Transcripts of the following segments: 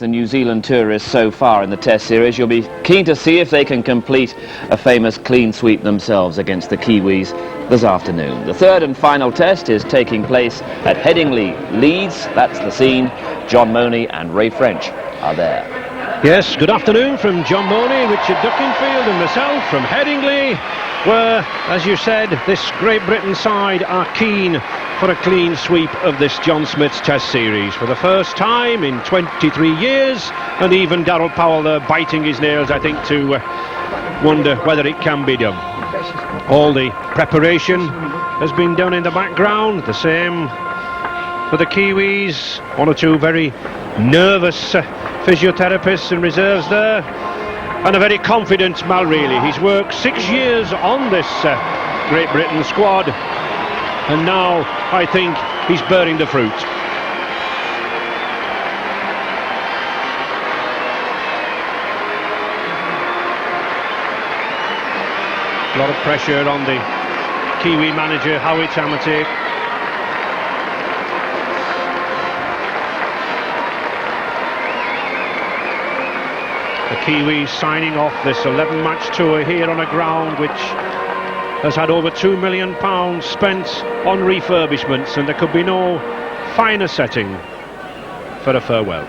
The New Zealand tourists so far in the Test series. You'll be keen to see if they can complete a famous clean sweep themselves against the Kiwis this afternoon. The third and final Test is taking place at Headingley, Leeds. That's the scene. John Money and Ray French are there. Yes, good afternoon from John Money, Richard Duckinfield and myself from Headingley, where, as you said, this Great Britain side are keen for a clean sweep of this John Smith's Test series for the first time in 23 years, and even Darrell Powell there biting his nails, I think, to wonder whether it can be done. All the preparation has been done in the background, the same for the Kiwis, one or two very nervous physiotherapists and reserves there, and a very confident Mal Reilly. He's worked 6 years on this Great Britain squad, and now I think he's bearing the fruit. A lot of pressure on the Kiwi manager, Howie Tamati. The Kiwis signing off this 11-match tour here on a ground which has had over £2 million spent on refurbishments, and there could be no finer setting for a farewell.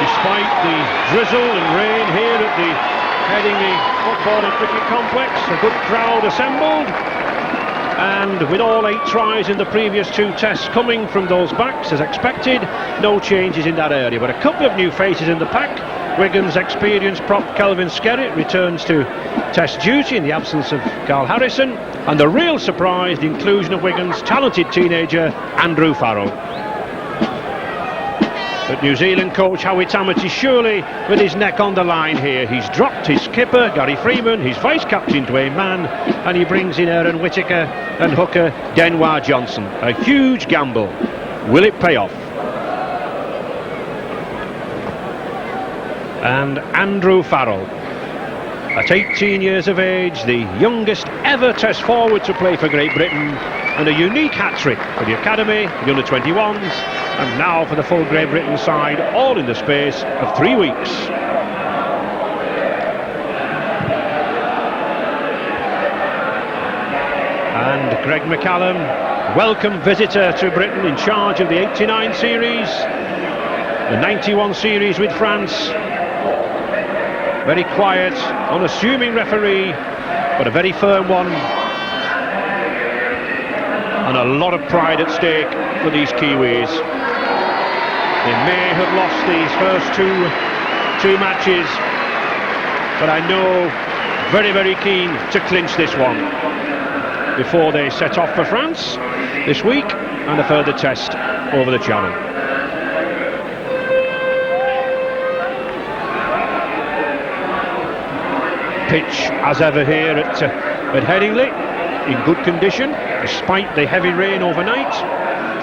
Despite the drizzle and rain here at the Headingley Football and Cricket Complex, a good crowd assembled, and with all 8 tries in the previous 2 tests coming from those backs as expected, no changes in that area, but a couple of new faces in the pack. Wigan's experienced prop Kelvin Skerritt returns to Test duty in the absence of Carl Harrison, and the real surprise, the inclusion of Wigan's talented teenager Andrew Farrell. But New Zealand coach Howie Tamati surely with his neck on the line here. He's dropped his skipper Gary Freeman, his vice-captain Dwayne Mann, and he brings in Aaron Whittaker and hooker Denwar Johnson. A huge gamble. Will it pay off? And Andrew Farrell, at 18 years of age, the youngest ever Test forward to play for Great Britain, and a unique hat-trick for the academy, the under-21s, and now for the full Great Britain side, all in the space of 3 weeks. And Greg McCallum, welcome visitor to Britain, in charge of the 89 series, the 91 series with France. Very quiet, unassuming referee, but a very firm one. And a lot of pride at stake for these Kiwis. They may have lost these first two matches, but I know very, very keen to clinch this one before they set off for France this week and a further test over the Channel. pitch as ever here at Headingley, in good condition despite the heavy rain overnight.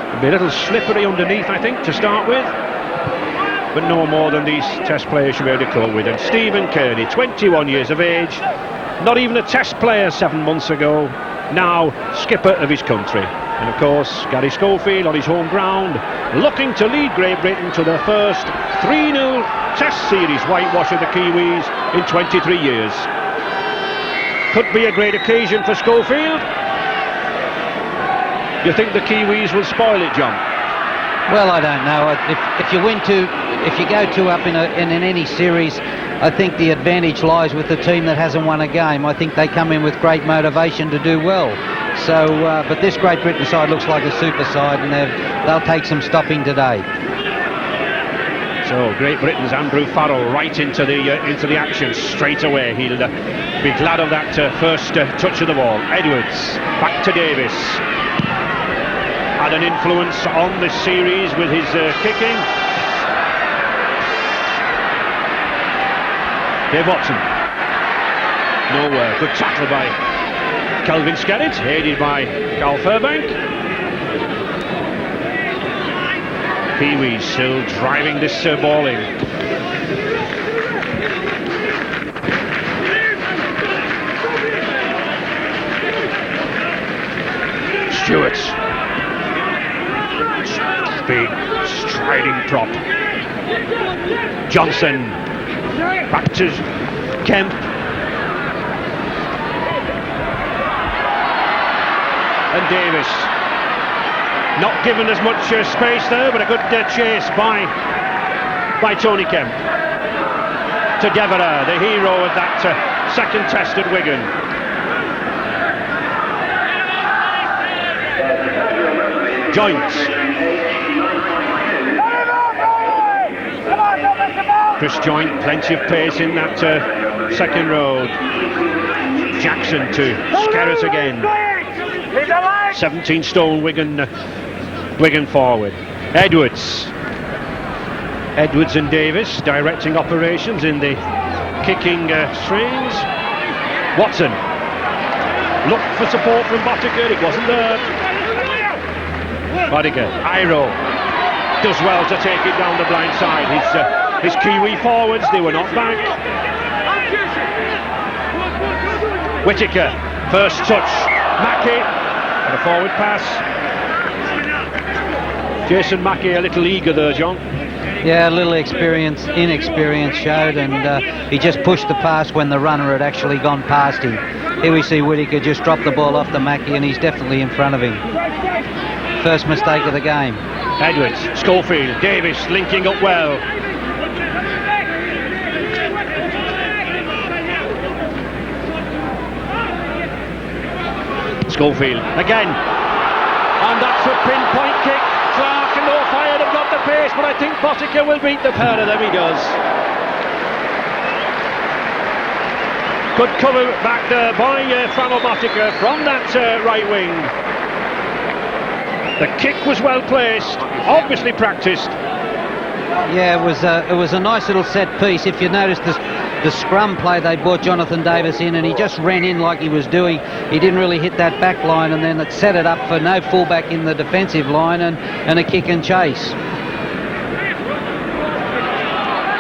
It'll be a little slippery underneath, I think, to start with, but no more than these Test players should be able to cope with. And Stephen Kearney, 21 years of age, not even a Test player 7 months ago, now skipper of his country. And of course, Gary Schofield on his home ground, looking to lead Great Britain to their first 3-0 Test Series whitewash of the Kiwis in 23 years. Could be a great occasion for Schofield. You think the Kiwis will spoil it, John? Well, I don't know. If you go 2-up in any series, I think the advantage lies with the team that hasn't won a game. I think they come in with great motivation to do well. So, but this Great Britain side looks like a super side, and they'll take some stopping today. So Great Britain's Andrew Farrell right into the action straight away. He'll be glad of that first touch of the ball. Edwards back to Davis. Had an influence on this series with his kicking. Dave Watson. Nowhere. Good tackle by Kelvin Skerritt, aided by Carl Fairbank. Kiwis still driving this ball in. Stewart. Big striding prop. Johnson. Back to Kemp. And Davis. Not given as much space there, but a good chase by Tony Kemp. To Devereux, the hero of that second test at Wigan. Joint. Chris Joint, plenty of pace in that second road. Jackson to Skerritt again. 17 stone Wigan forward. Edwards and Davis directing operations in the kicking strings. Watson looked for support from Boddicker, it wasn't there. Boddicker, Iro does well to take it down the blind side. His Kiwi forwards, they were not back. Whittaker, first touch. Mackey, and a forward pass. Jason Mackey a little eager there, John. Yeah, a little inexperience showed, and he just pushed the pass when the runner had actually gone past him. Here we see Whittaker just drop the ball off to Mackey, and he's definitely in front of him. First mistake of the game. Edwards, Schofield, Davis linking up well. Schofield again, and that's a pinpoint kick. Clark and O'Fire have got the pace, but I think Boddicker will beat the pair of them. He does. Good cover back there by Fran O'Boddicker from that right wing. The kick was well placed, obviously practiced. Yeah, it was a nice little set piece. If you noticed the scrum play, they brought Jonathan Davis in, and he just ran in like he was doing. He didn't really hit that back line, and then it set it up for no fullback in the defensive line and a kick and chase.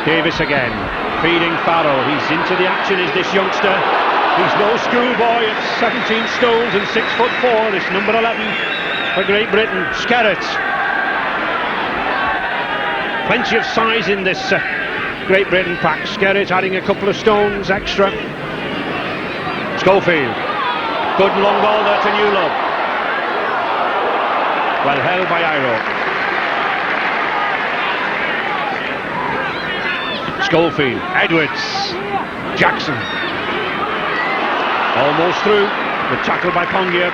Davis again, feeding Farrell. He's into the action, is this youngster. He's no schoolboy at 17 stones and 6'4", this number 11 for Great Britain. Skerritt. Plenty of size in this Great Britain pack. Skerritt adding a couple of stones extra. Schofield. Good long ball there to Newlove. Well held by Iro. Schofield. Edwards. Jackson. Almost through. The tackle by Pongia.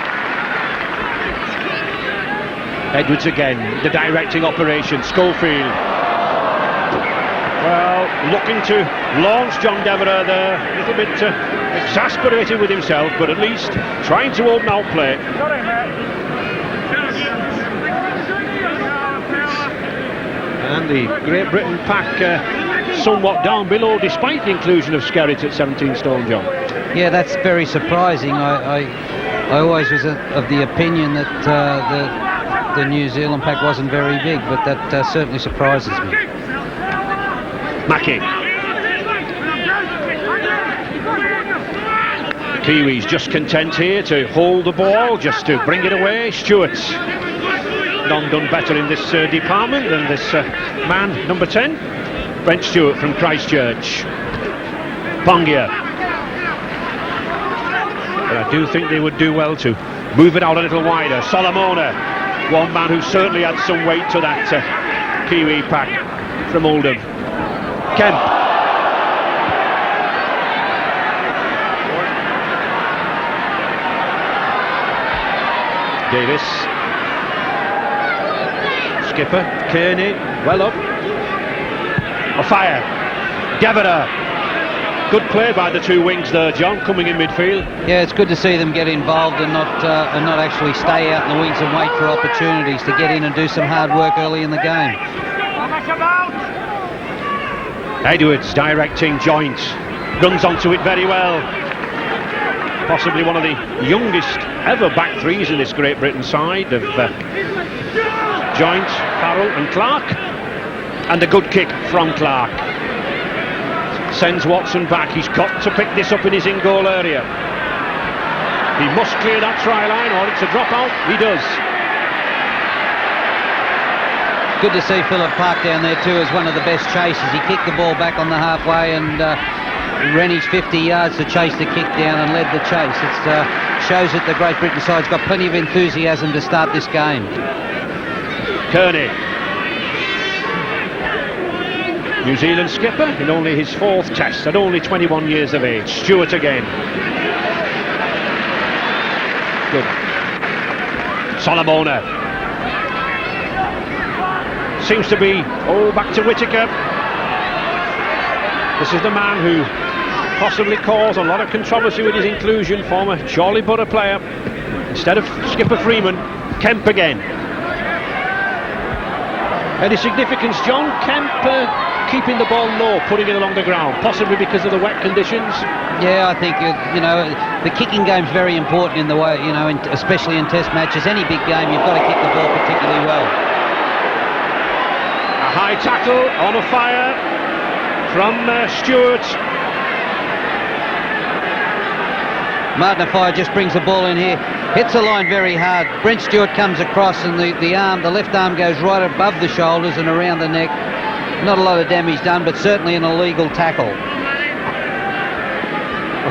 Edwards again. The directing operation. Schofield. Well, looking to launch John Devereux there, a little bit exasperated with himself, but at least trying to open out play. And the Great Britain pack somewhat down below, despite the inclusion of Skerritt at 17 stone, John. Yeah, that's very surprising. I always was of the opinion that the New Zealand pack wasn't very big, but that certainly surprises me. Mackie. The Kiwis just content here to hold the ball, just to bring it away. Stewart's none done better in this department than this man, number 10, Brent Stewart from Christchurch. Pongia. But I do think they would do well to move it out a little wider. Solomona, one man who certainly had some weight to that Kiwi pack from Oldham. Kemp. Davis. Skipper, Kearney, well up. Offiah. Gavada. Good play by the two wings there, John, coming in midfield. Yeah, it's good to see them get involved and not actually stay out in the wings and wait for opportunities to get in and do some hard work early in the game. Edwards directing Joint, runs onto it very well. Possibly one of the youngest ever back threes in this Great Britain side of Joint, Farrell and Clark. And a good kick from Clark. Sends Watson back. He's got to pick this up in his in-goal area. He must clear that try line or it's a dropout. He does. Good to see Philip Clark down there too as one of the best chasers. He kicked the ball back on the halfway and ran his 50 yards to chase the kick down and led the chase. It shows that the Great Britain side's got plenty of enthusiasm to start this game. Kearney. New Zealand skipper in only his 4th test at only 21 years of age. Stewart again. Good. Solomona. Seems to be, back to Whittaker. This is the man who possibly caused a lot of controversy with his inclusion, former Chorley Borough player. Instead of skipper Freeman, Kemp again. Any significance, John? Kemp keeping the ball low, putting it along the ground, possibly because of the wet conditions? Yeah, I think, the kicking game's very important in the way, especially in test matches. Any big game, you've got to kick the ball particularly well. A high tackle on a fire from Stewart. Martin Offiah just brings the ball in here, hits the line very hard. Brent Stewart comes across and the left arm goes right above the shoulders and around the neck. Not a lot of damage done, but certainly an illegal tackle.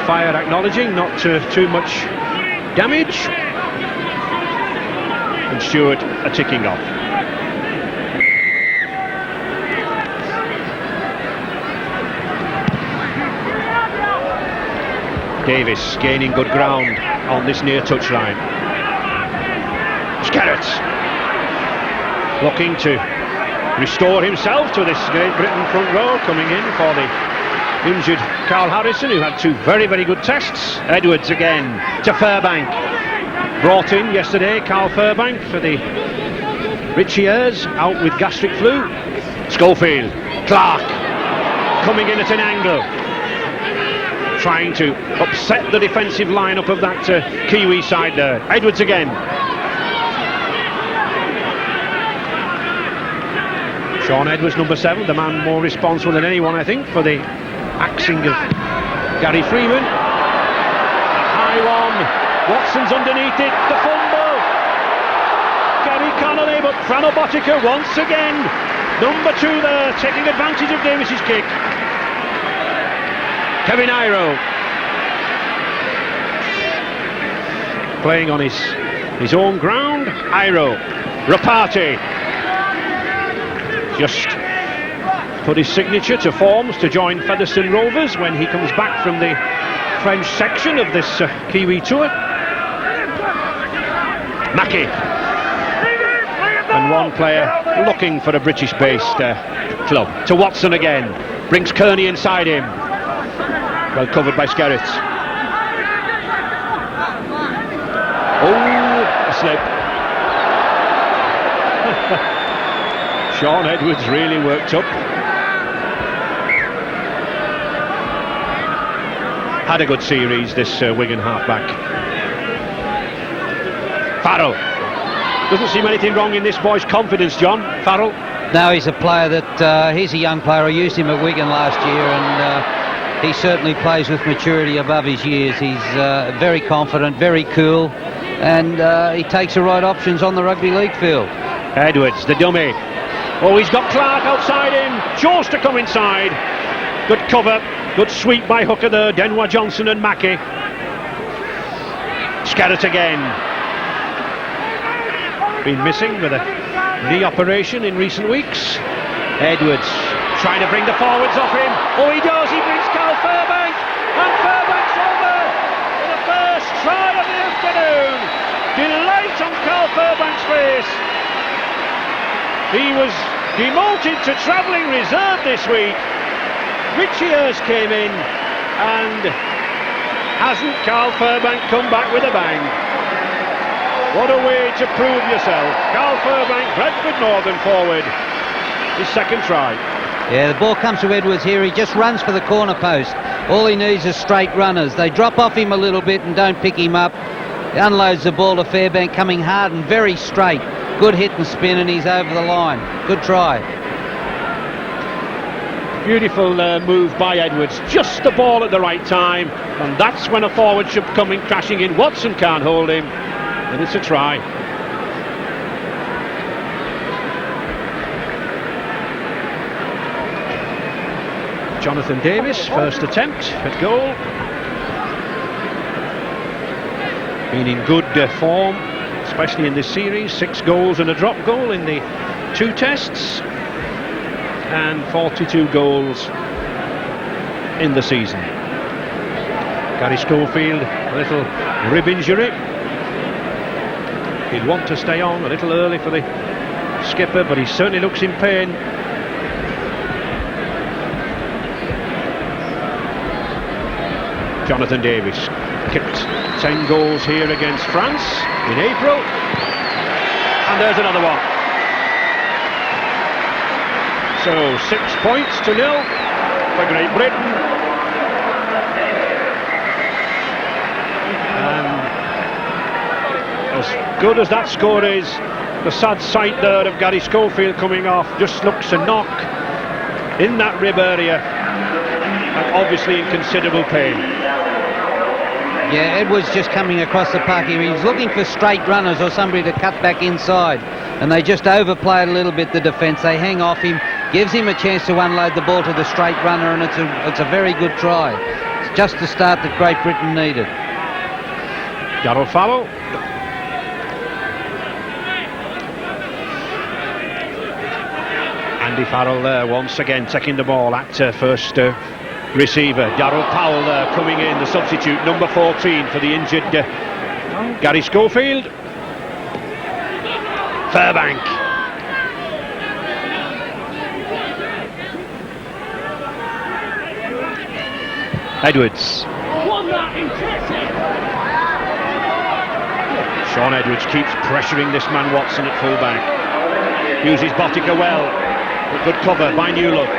Offiah acknowledging not too much damage. And Stewart a ticking off. Davis gaining good ground on this near touchline. Skerrett looking to restore himself to this Great Britain front row, coming in for the injured Carl Harrison, who had 2 very, very good tests. Edwards again to Furbank. Brought in yesterday, Carl Furbank, for the Richiers, out with gastric flu. Schofield, Clark, coming in at an angle, trying to upset the defensive lineup of that Kiwi side there. Edwards again. Sean Edwards, number 7, the man more responsible than anyone, I think, for the axing of Gary Freeman. A high one. Watson's underneath it. The fumble. Gary Connolly, but Frano Botica once again. Number 2 there, taking advantage of Davis's kick. Kevin Iro. Playing on his own ground. Iro. Rapati. Just put his signature to forms to join Featherstone Rovers when he comes back from the French section of this Kiwi tour. Mackie. And one player looking for a British-based club. To Watson again. Brings Kearney inside him. Well covered by Skerrett. Oh, a slip. Sean Edwards really worked up. had a good series, this Wigan halfback. Farrell. Doesn't seem anything wrong in this boy's confidence, John. Farrell. No, he's a player that, he's a young player. I used him at Wigan last year, and he certainly plays with maturity above his years. He's very confident, very cool, and he takes the right options on the rugby league field. Edwards, the dummy. Oh, he's got Clark outside him. Chose to come inside. Good cover. Good sweep by hooker there. Denwa Johnson and Mackey. Scarrett again. Been missing with a knee operation in recent weeks. Edwards trying to bring the forwards off him. Oh, he does. He brings Carl Fairbank. And Fairbank's over for the first try of the afternoon. Delight on Carl Fairbank's face. He was demoted to travelling reserve this week. Richie Hurst came in, and hasn't Carl Fairbank come back with a bang? What a way to prove yourself. Carl Fairbank, Bradford Northern forward, his second try. Yeah, the ball comes to Edwards here. He just runs for the corner post. All he needs is straight runners. They drop off him a little bit and don't pick him up. He unloads the ball to Fairbank, coming hard and very straight. Good hit and spin, and he's over the line. Good try. Beautiful move by Edwards. Just the ball at the right time, and that's when a forward should come in crashing in. Watson can't hold him, and it's a try. Jonathan Davis, first attempt at goal. Been in good form, especially in this series. 6 goals and a drop goal in the 2 tests, and 42 goals in the season. Gary Schofield, a little rib injury. He'd want to stay on a little early for the skipper, but he certainly looks in pain. Jonathan Davis kicked 10 goals here against France in April, and there's another one. So 6 points to 0 for Great Britain, and as good as that score is, the sad sight there of Gary Schofield coming off just looks a knock in that rib area, and obviously in considerable pain. Yeah, Edwards just coming across the park here. He's looking for straight runners or somebody to cut back inside, and they just overplay it a little bit, the defence. They hang off him, gives him a chance to unload the ball to the straight runner, and it's a very good try. It's just the start that Great Britain needed. Darryl Farrell. Andy Farrell there once again taking the ball at first receiver. Darryl Powell there coming in, the substitute, number 14 for the injured Gary Schofield. Fairbank. Edwards. Sean Edwards keeps pressuring this man Watson at fullback. Uses Botica well. Good cover by Newlook.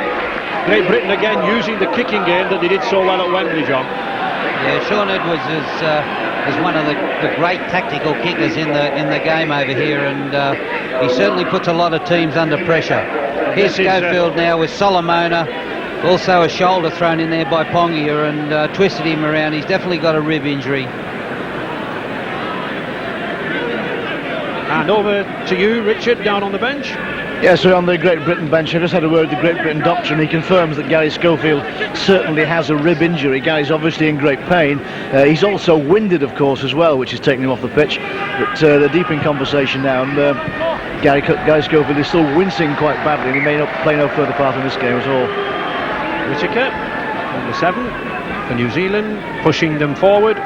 Great Britain again using the kicking game that they did so well at Wembley, John. Yeah, Sean Edwards is one of the great tactical kickers in the game over here, and he certainly puts a lot of teams under pressure. Here's Schofield now with Solomona, also a shoulder thrown in there by Pongia, and twisted him around. He's definitely got a rib injury. And over to you, Richard, down on the bench. Yes, we're on the Great Britain bench. I just had a word with the Great Britain doctor, and he confirms that Gary Schofield certainly has a rib injury. Gary's obviously in great pain. He's also winded, of course, as well, which is taking him off the pitch. But they're deep in conversation now, and Gary Schofield is still wincing quite badly, and he may not play no further part in this game at all. Whittaker, number 7 for New Zealand, pushing them forward.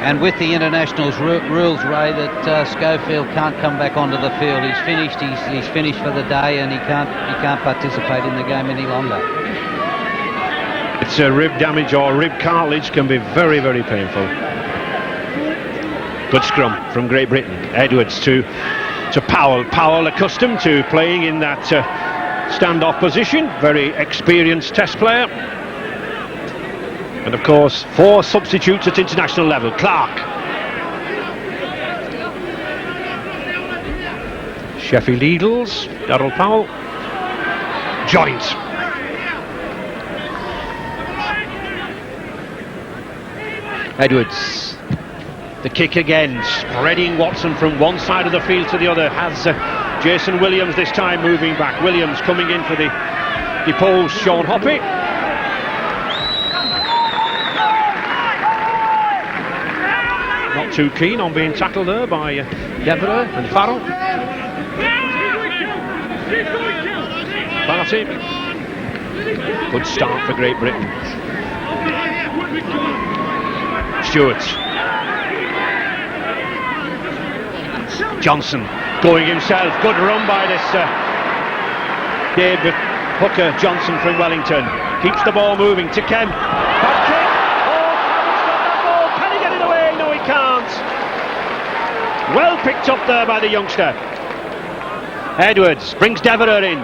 And with the internationals rules, Ray, that Schofield can't come back onto the field. He's finished. He's finished for the day, and he can't participate in the game any longer. It's a rib damage or rib cartilage, can be very, very painful. Good scrum from Great Britain. Edwards to Powell. Powell, accustomed to playing in that standoff position, very experienced test player. And of course, 4 substitutes at international level. Clark, Sheffield Eagles, Darryl Powell, Joint. Edwards, the kick again, spreading Watson from one side of the field to the other. Has Jason Williams this time moving back. Williams coming in for the deposed Sean Hoppy. Not too keen on being tackled there by Devereux and Farrell. Barty. Good start for Great Britain. Stewart. Johnson going himself. Good run by this David Hooker Johnson from Wellington. Keeps the ball moving to Kemp. Back kick. Oh, Cameron's got that ball. Can he get it away? No, he can't. Well picked up there by the youngster. Edwards brings Devereux in.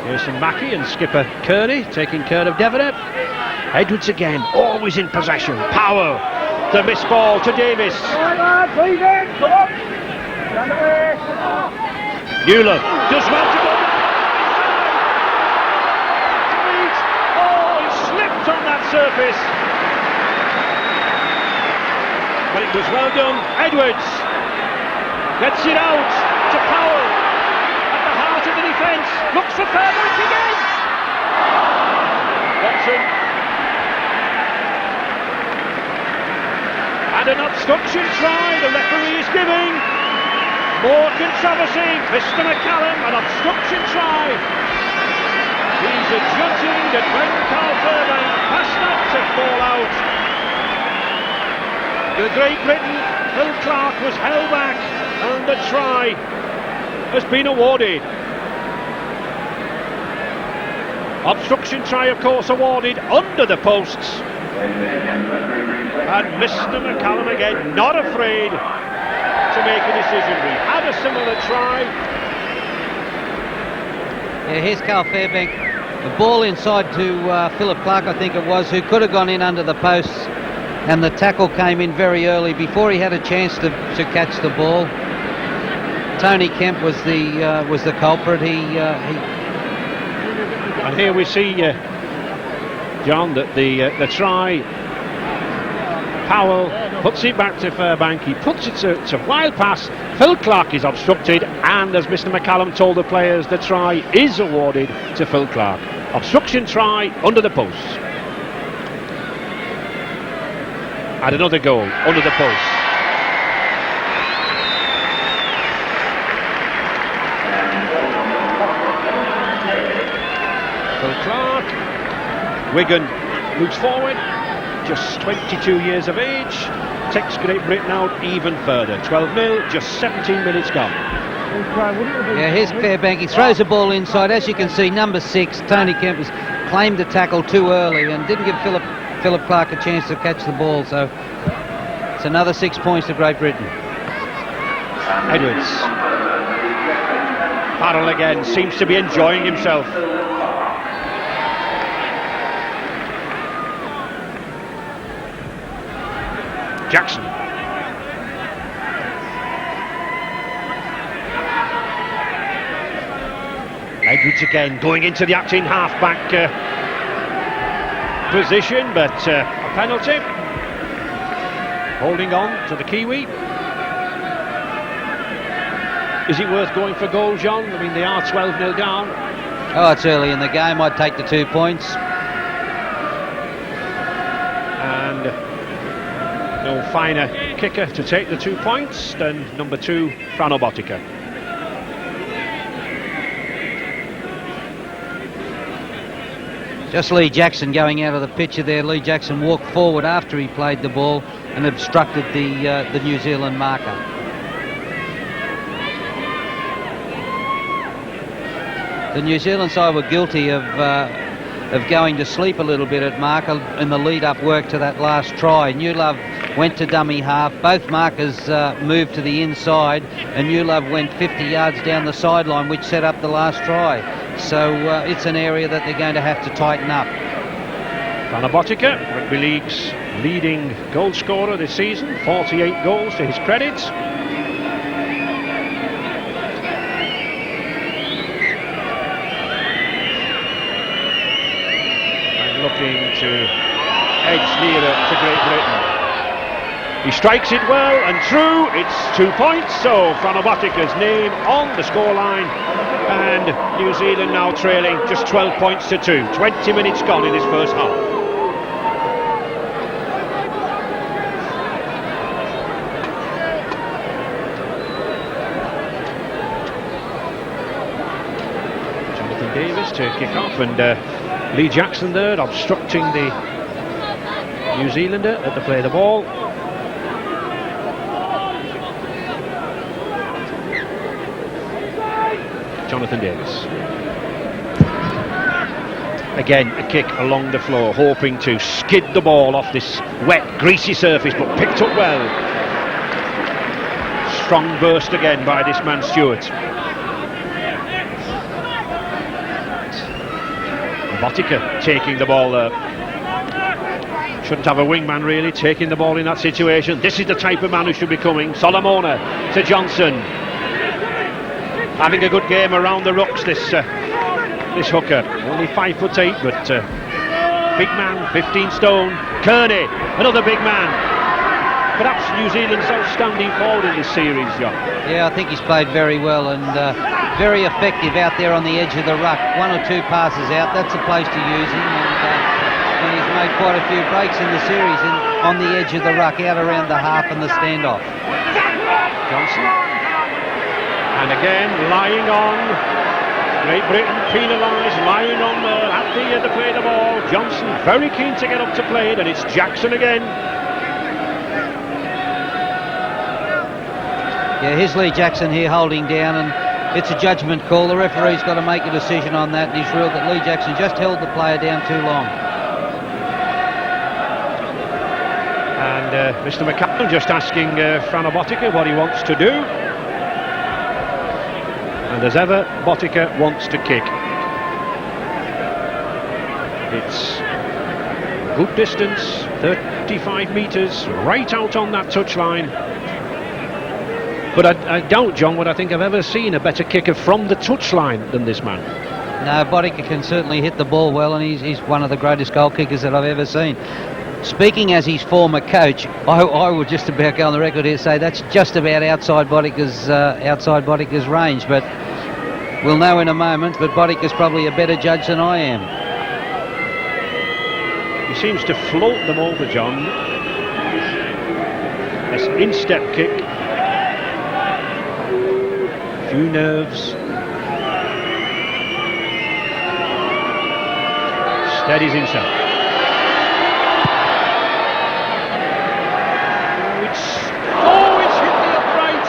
Jason Mackey and skipper Kearney taking care of Devereux. Edwards again, always in possession. Powell, the missed ball to Davis. Newland does well to go. Oh, he slipped on that surface. But it was well done. Edwards gets it out to Powell. To the defence, looks for Fairbank again. Watson. And an obstruction try the referee is giving. More controversy. Mr. McCallum, an obstruction try. He's adjudging that when Carl Fairbank passed that to fall out, the Great Britain, Phil Clark was held back and the try has been awarded. Obstruction try, of course, awarded under the posts. And Mr. McCallum again, not afraid to make a decision. We had a similar try. Yeah, here's Carl Fairbank. The ball inside to Philip Clark, I think it was, who could have gone in under the posts. And the tackle came in very early before he had a chance to catch the ball. Tony Kemp was the culprit. And here we see, John, that the try, Powell puts it back to Fairbank, he puts it to wild pass, Phil Clark is obstructed, and as Mr. McCallum told the players, the try is awarded to Phil Clark. Obstruction try under the posts. And another goal under the posts. Clark. Wigan moves forward, just 22 years of age, takes Great Britain out even further. 12-0, just 17 minutes gone. Yeah, here's Fairbank. He throws the ball inside. As you can see, number 6, Tony Kemp, has claimed the tackle too early and didn't give Philip Clark a chance to catch the ball. So it's another 6 points to Great Britain. Edwards. Farrell again seems to be enjoying himself. Jackson. Edwards again going into the acting half-back position, but a penalty. Holding on to the Kiwi. Is it worth going for goal, John? I mean, they are 12-0 down. Oh, it's early in the game. I'd take the 2 points. And no finer kicker to take the 2 points than number 2, Frano Botica. Just Lee Jackson going out of the picture there. Lee Jackson walked forward after he played the ball and obstructed the New Zealand marker. The New Zealand side were guilty of going to sleep a little bit at marker in the lead-up work to that last try. Newlove went to dummy half. Both markers moved to the inside, and Newlove went 50 yards down the sideline, which set up the last try. so it's an area that they're going to have to tighten up. Frano Botica, Rugby League's leading goal scorer this season, 48 goals to his credit. And looking to edge nearer to Great Britain. He strikes it well and true. It's 2 points, so Frano Botica's name on the scoreline, and New Zealand now trailing just 12 points to 2. 20 minutes gone in this first half. Jonathan Davis to kick off, and Lee Jackson there obstructing the New Zealander at the play of the ball. Jonathan Davis. Again, a kick along the floor, hoping to skid the ball off this wet, greasy surface, but picked up well. Strong burst again by this man Stewart. Botica taking the ball there. Shouldn't have a wingman really taking the ball in that situation. This is the type of man who should be coming. Solomona to Johnson. Having a good game around the rucks, this hooker. Only 5'8", but big man, 15 stone. Kearney, another big man. Perhaps New Zealand's outstanding forward in this series, John. Yeah, I think he's played very well and very effective out there on the edge of the ruck. 1 or 2 passes out, that's the place to use him. And he's made quite a few breaks in the series on the edge of the ruck, out around the half and the standoff. Johnson. And again, lying on. Great Britain penalised, lying on at the play of the ball. Johnson very keen to get up to play it, and it's Jackson again. Yeah, here's Lee Jackson here holding down, and it's a judgment call. The referee's got to make a decision on that, and he's ruled that Lee Jackson just held the player down too long. And Mr. McCallum just asking Frano Botica what he wants to do. And as ever, Botica wants to kick. It's good distance, 35 metres, right out on that touchline. But I doubt, John, would I think I've ever seen a better kicker from the touchline than this man. No, Botica can certainly hit the ball well, and he's one of the greatest goal kickers that I've ever seen. Speaking as his former coach, I would just about go on the record here and say that's just about outside Botica's range, but we'll know in a moment. But Botica's probably a better judge than I am. He seems to float them over, John. This instep kick. Few nerves. Steadies himself. It's hit the upright.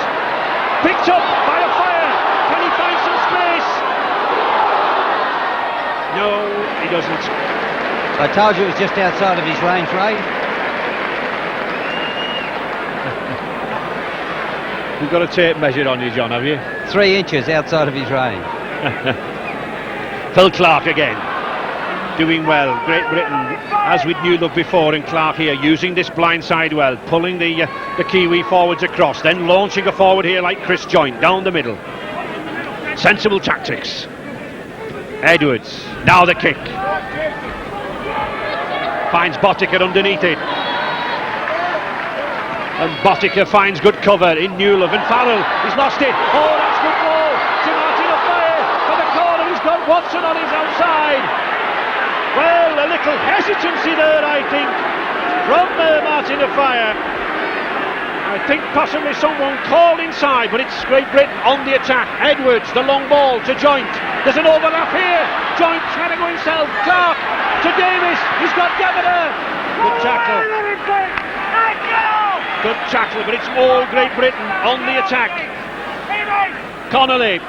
Picked up by a fire. Can he find some space? No, he doesn't. I told you it was just outside of his range, Ray. You've got a tape measure on you, John, have you? 3 inches outside of his range. Phil Clark again, doing well. Great Britain, as we knew them before, and Clark here using this blind side well, pulling the Kiwi forwards across, then launching a forward here like Chris Joynt down the middle. Sensible tactics. Edwards, now the kick. Finds Botica underneath it. And Botica finds good cover in Newlove, and Farrell, he's lost it. Oh, that's good ball to Martin Offiah for the corner. He's got Watson on his outside. Well, a little hesitancy there, I think, from Martin Offiah. I think possibly someone called inside, but it's Great Britain on the attack. Edwards, the long ball to Joynt. There's an overlap here. Joynt trying to go himself. Clark to Davis. He's got Gaviner. Good tackle. Good tackle, but it's all Great Britain on the attack. Connolly.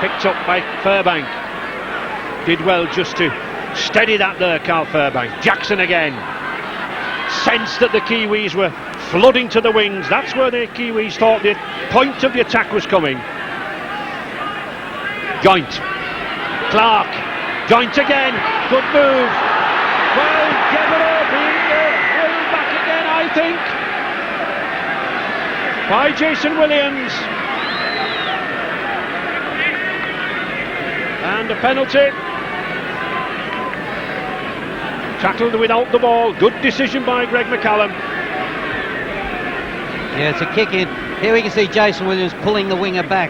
Picked up by Furbank. Did well just to steady that there, Carl Furbank. Jackson again. Sensed that the Kiwis were flooding to the wings. That's where the Kiwis thought the point of the attack was coming. Joint. Clark. Joint again. Good move. Well, Devereux being held back again, I think, by Jason Williams. And a penalty. Tackled without the ball. Good decision by Greg McCallum. Yeah, it's a kick in. Here we can see Jason Williams pulling the winger back.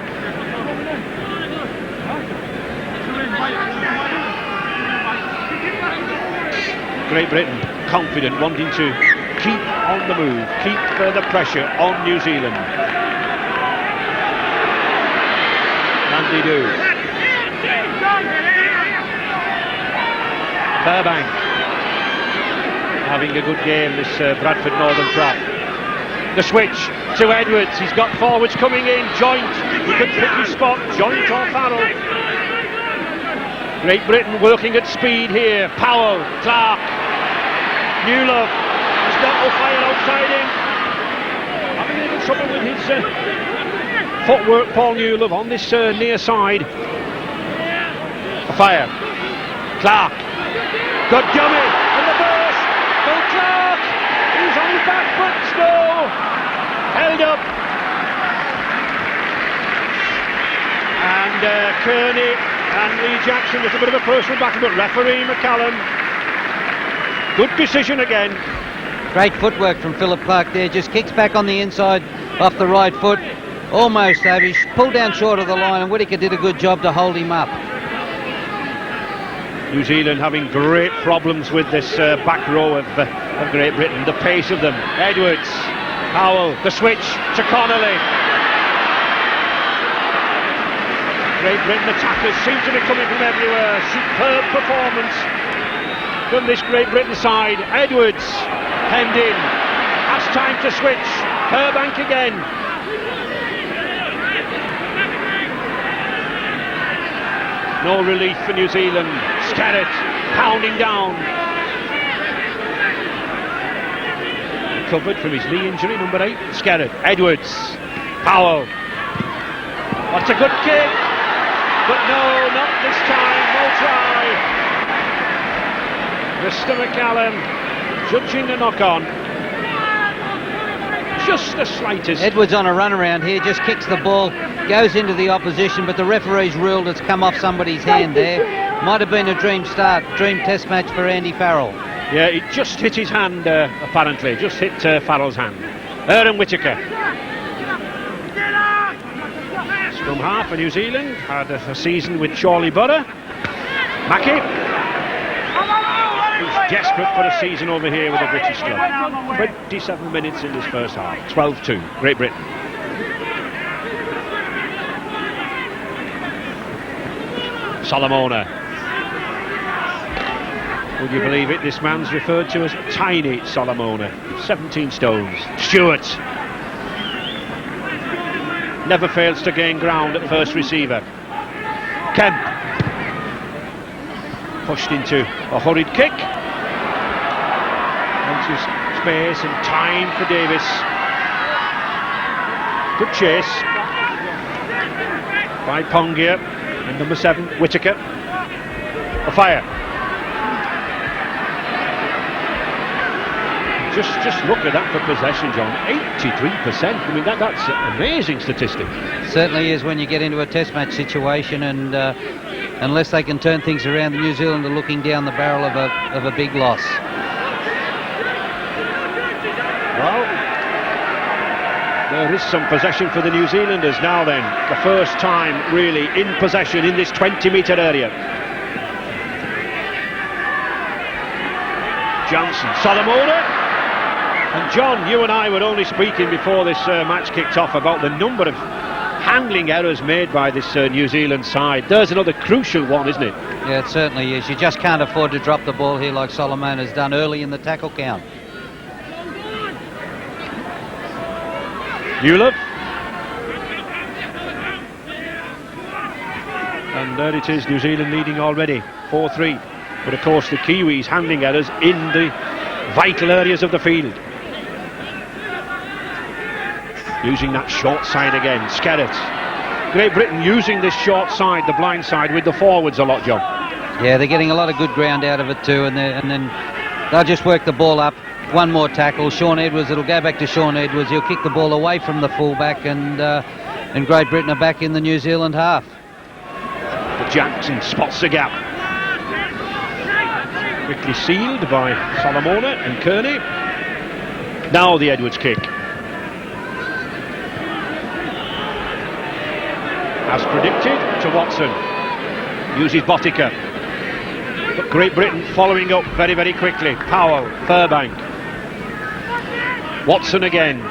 Great Britain confident, wanting to keep on the move, keep the pressure on New Zealand. And they do. Burbank having a good game, this Bradford Northern prop. The switch to Edwards. He's got forwards coming in. Joint. He could pick his spot. Joint or Farrell. Great Britain working at speed here. Powell, Clark, Newlove. He's got O'Fire outside him. Having a little trouble with his footwork, Paul Newlove, on this near side. O'Fire. Clark. Good dummy. And the burst. Bill Clark. He's on his back foot still. Held up. And Kearney and Lee Jackson with a bit of a personal battle, but referee McCallum. Good decision again. Great footwork from Philip Clark there. Just kicks back on the inside off the right foot. Almost Avish. Pulled down short of the line, and Whittaker did a good job to hold him up. New Zealand having great problems with this back row of Great Britain. The pace of them. Edwards. Powell. The switch to Connolly. Great Britain attackers seem to be coming from everywhere. Superb performance from this Great Britain side. Edwards hemmed in. Has time to switch. Burbank again. No relief for New Zealand. Scarrett pounding down. Recovered from his knee injury, number 8. Scarrett. Edwards. Powell. What's a good kick? But no, not this time. No try. Mr. McCallum judging the knock-on. Just the slightest. Edwards on a run around here, just kicks the ball, goes into the opposition, but the referee's ruled it's come off somebody's hand there. Might have been a dream test match for Andy Farrell. Yeah, it just hit his hand, apparently. Just hit Farrell's hand. Aaron Whittaker. Scrum half for New Zealand. Had a season with Chorley Borough. Mackie. He's desperate for a season over here with the British club. 27 minutes in this first half. 12-2. Great Britain. Solomona. Would you believe it? This man's referred to as Tiny Solomona. 17 stones. Stewart. Never fails to gain ground at first receiver. Kemp. Pushed into a hurried kick. Into space and time for Davis. Good chase by Pongia and number 7 Whittaker. A fire. Just look at that for possession, John. 83%. I mean, that's an amazing statistic. Certainly is when you get into a test match situation, and unless they can turn things around, New Zealand are looking down the barrel of a big loss. Well, there is some possession for the New Zealanders now then. The first time really in possession in this 20-metre area. Johnson, Solomona. And John, you and I were only speaking before this match kicked off about the number of handling errors made by this New Zealand side. There's another crucial one, isn't it? Yeah, it certainly is. You just can't afford to drop the ball here like Solomon has done early in the tackle count. Newlove. And there it is, New Zealand leading already, 4-3. But of course the Kiwis handling errors in the vital areas of the field. Using that short side again. Scarrett. Great Britain using this short side, the blind side, with the forwards a lot, John. Yeah, they're getting a lot of good ground out of it too, and then they'll just work the ball up. One more tackle. Sean Edwards, it'll go back to Sean Edwards. He'll kick the ball away from the fullback, and Great Britain are back in the New Zealand half. Jackson spots the gap. Quickly sealed by Solomona and Kearney. Now the Edwards kick. As predicted, to Watson. Uses Botica. But Great Britain following up very, very quickly. Powell, Furbank. Watson again.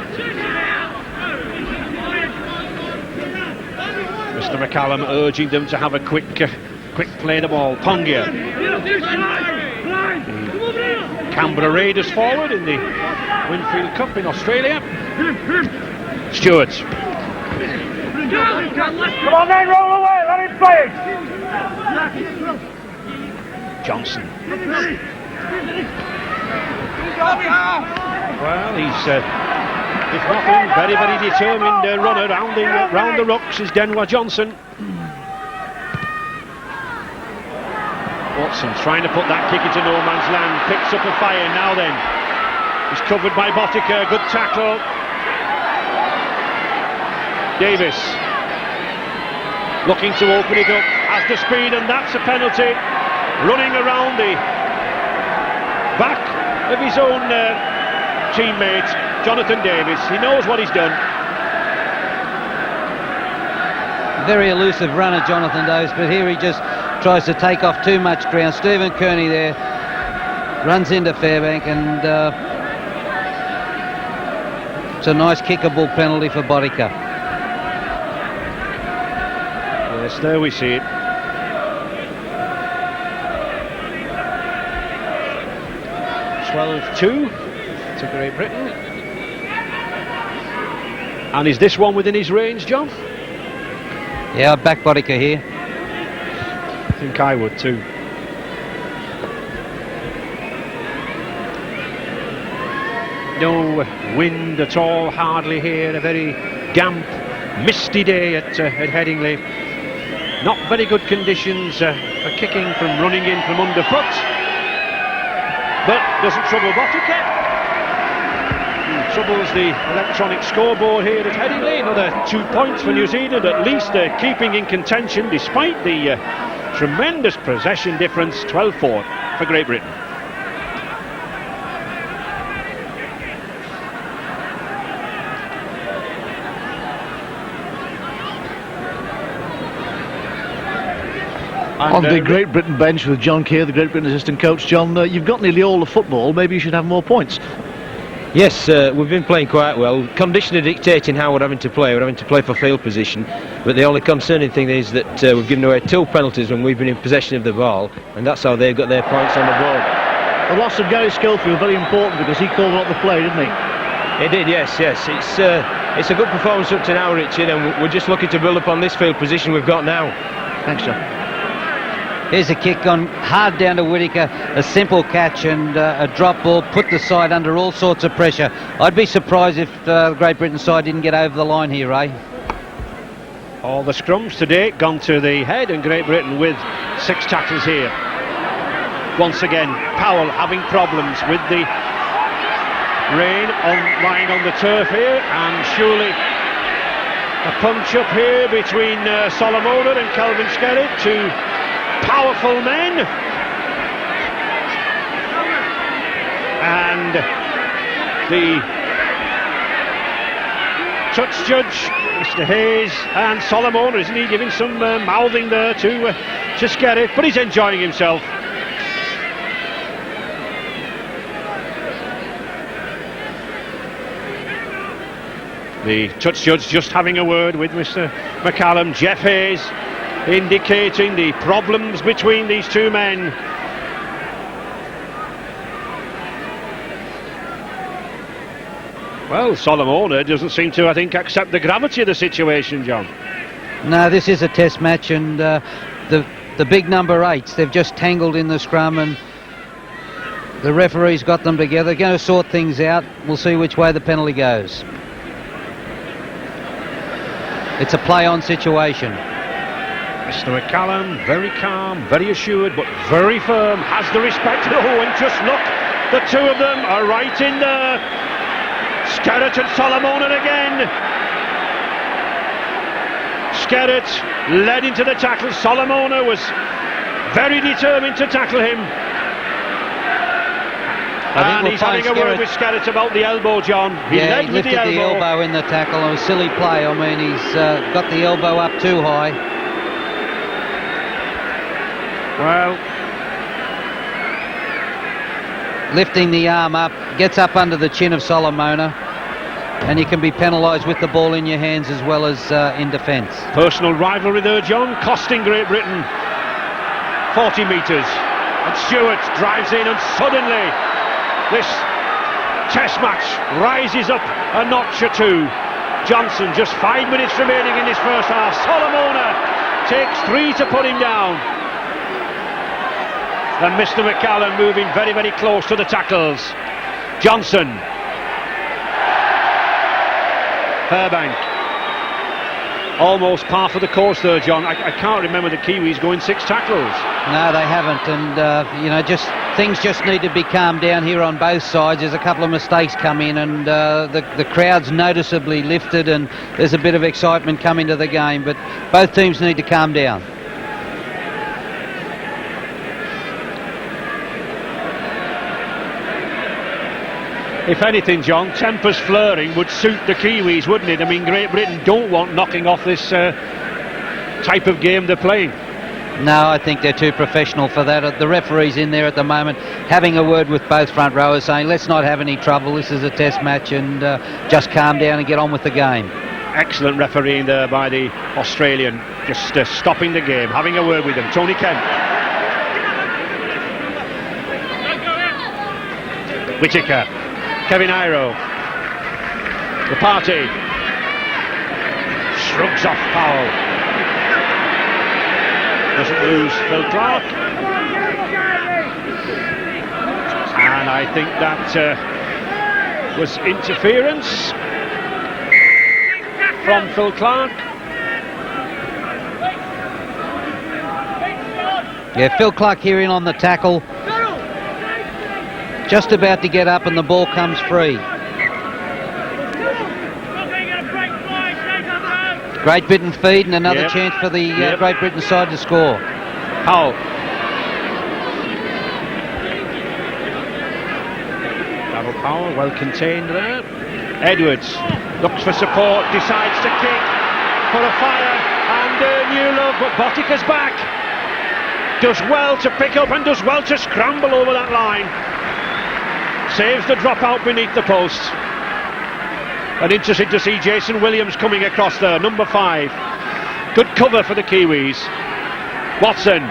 Mr. McCallum urging them to have a quick play the ball. Pongia. Canberra Raiders forward in the Winfield Cup in Australia. Stewart. Come on then, roll away, let him play it. Johnson. Well, he's, if nothing, very, very determined runner round the rucks is Denwa Johnson. Watson trying to put that kick into no man's land, picks up a fire now then. He's covered by Botica, good tackle. Davis looking to open it up, has the speed, and that's a penalty. Running around the back of his own teammate, Jonathan Davis. He knows what he's done. Very elusive runner, Jonathan Davis, but here he just tries to take off too much ground. Stephen Kearney there runs into Fairbank, and it's a nice kickable penalty for Botica. Yes, there we see it. (12-2) to Great Britain. And is this one within his range, John? Yeah, I'd back Botica here. I think I would too. No wind at all, hardly here. A very damp, misty day at Headingley. Not very good conditions for kicking from running in from underfoot, but doesn't trouble Botica. Troubles the electronic scoreboard here at Headingley. Another 2 points for New Zealand. At least they're keeping in contention despite the tremendous possession difference. 12-4 for Great Britain. On the Great Britain bench with John Keir, the Great Britain assistant coach. John, you've got nearly all the football. Maybe you should have more points. Yes, we've been playing quite well. Condition are dictating how we're having to play. We're having to play for field position. But the only concerning thing is that we've given away 2 penalties when we've been in possession of the ball, and that's how they've got their points on the board. The loss of Gary Schofield very important because he called out the play, didn't he? He did, yes. It's a good performance up to now, Richard, and we're just looking to build upon this field position we've got now. Thanks, John. Here's a kick on hard down to Whittaker, a simple catch and a drop ball, put the side under all sorts of pressure. I'd be surprised if the Great Britain side didn't get over the line here, Ray. All the scrums today gone to the head, and Great Britain with 6 tackles here. Once again, Powell having problems with the rain lying on the turf here, and surely a punch up here between Solomona and Kelvin Skerritt, 2 powerful men, and the touch judge, Mr. Hayes, and Solomona, isn't he giving some mouthing there to Skerritt, but he's enjoying himself. The touch judge just having a word with Mr. McCallum. Jeff Hayes indicating the problems between these 2 men. Well, Solomona doesn't seem to, I think, accept the gravity of the situation, John. No, this is a test match, and the big number 8s, they've just tangled in the scrum, and the referee's got them together. Going to sort things out. We'll see which way the penalty goes. It's a play-on situation. Mr. McCallum, very calm, very assured, but very firm, has the respect. Oh, and just look, the two of them are right in there. Skerritt and Solomona again. Skerritt led into the tackle. Solomona was very determined to tackle him. And he's having a word with Skerritt about the elbow, John. He led with the elbow. Lifted the elbow in the tackle. It was a silly play. I mean, he's got the elbow up too high. Well, lifting the arm up, gets up under the chin of Solomona, and you can be penalised with the ball in your hands as well as in defence. personal rivalry there, John, costing Great Britain 40 metres. And Stewart drives in, and suddenly this test match rises up a notch or two. Johnson, just 5 minutes remaining in this first half. Solomona takes 3 to put him down. And Mr. McCallum moving very, very close to the tackles. Johnson. Fairbank. Almost par for the course there, John. I can't remember the Kiwis going 6 tackles. No, they haven't, and you know, things just need to be calmed down here on both sides. There's a couple of mistakes come in, and the crowd's noticeably lifted, and there's a bit of excitement coming to the game, but both teams need to calm down. If anything, John, tempers flaring would suit the Kiwis, wouldn't it? I mean, Great Britain don't want knocking off this type of game they're playing. No, I think they're too professional for that. The referee's in there at the moment having a word with both front rowers, saying let's not have any trouble, this is a test match, and just calm down and get on with the game. Excellent refereeing there by the Australian, just stopping the game, having a word with them. Tony Kemp. Whittaker. Kevin Iro. The party. Shrugs off Powell. Doesn't lose Phil Clark. And I think that was interference from Phil Clark. Yeah, Phil Clark here in on the tackle. Just about to get up and the ball comes free. Great Britain feed, and another chance for the Great Britain side to score. Powell. Darryl Powell, well contained there. Edwards looks for support, decides to kick for a fire, and Newlove, but Bottica's back. Does well to pick up and does well to scramble over that line. Saves the drop out beneath the post. And interesting to see Jason Williams coming across there, number 5. Good cover for the Kiwis. Watson. Oh,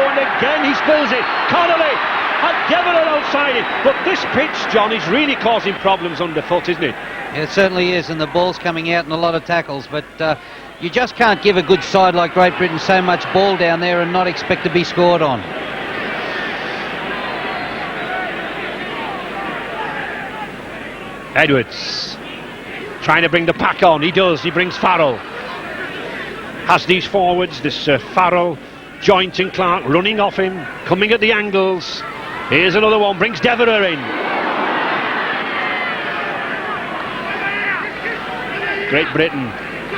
and again he spills it. Connolly and Deverell outside it. But this pitch, John, is really causing problems underfoot, isn't it? Yeah, it certainly is, and the ball's coming out in a lot of tackles, but you just can't give a good side like Great Britain so much ball down there and not expect to be scored on. Edwards trying to bring the pack on. He does. He brings Farrell. Has these forwards, this Farrell, Joint and Clark running off him, coming at the angles. Here's another one, brings Deverell in. Great Britain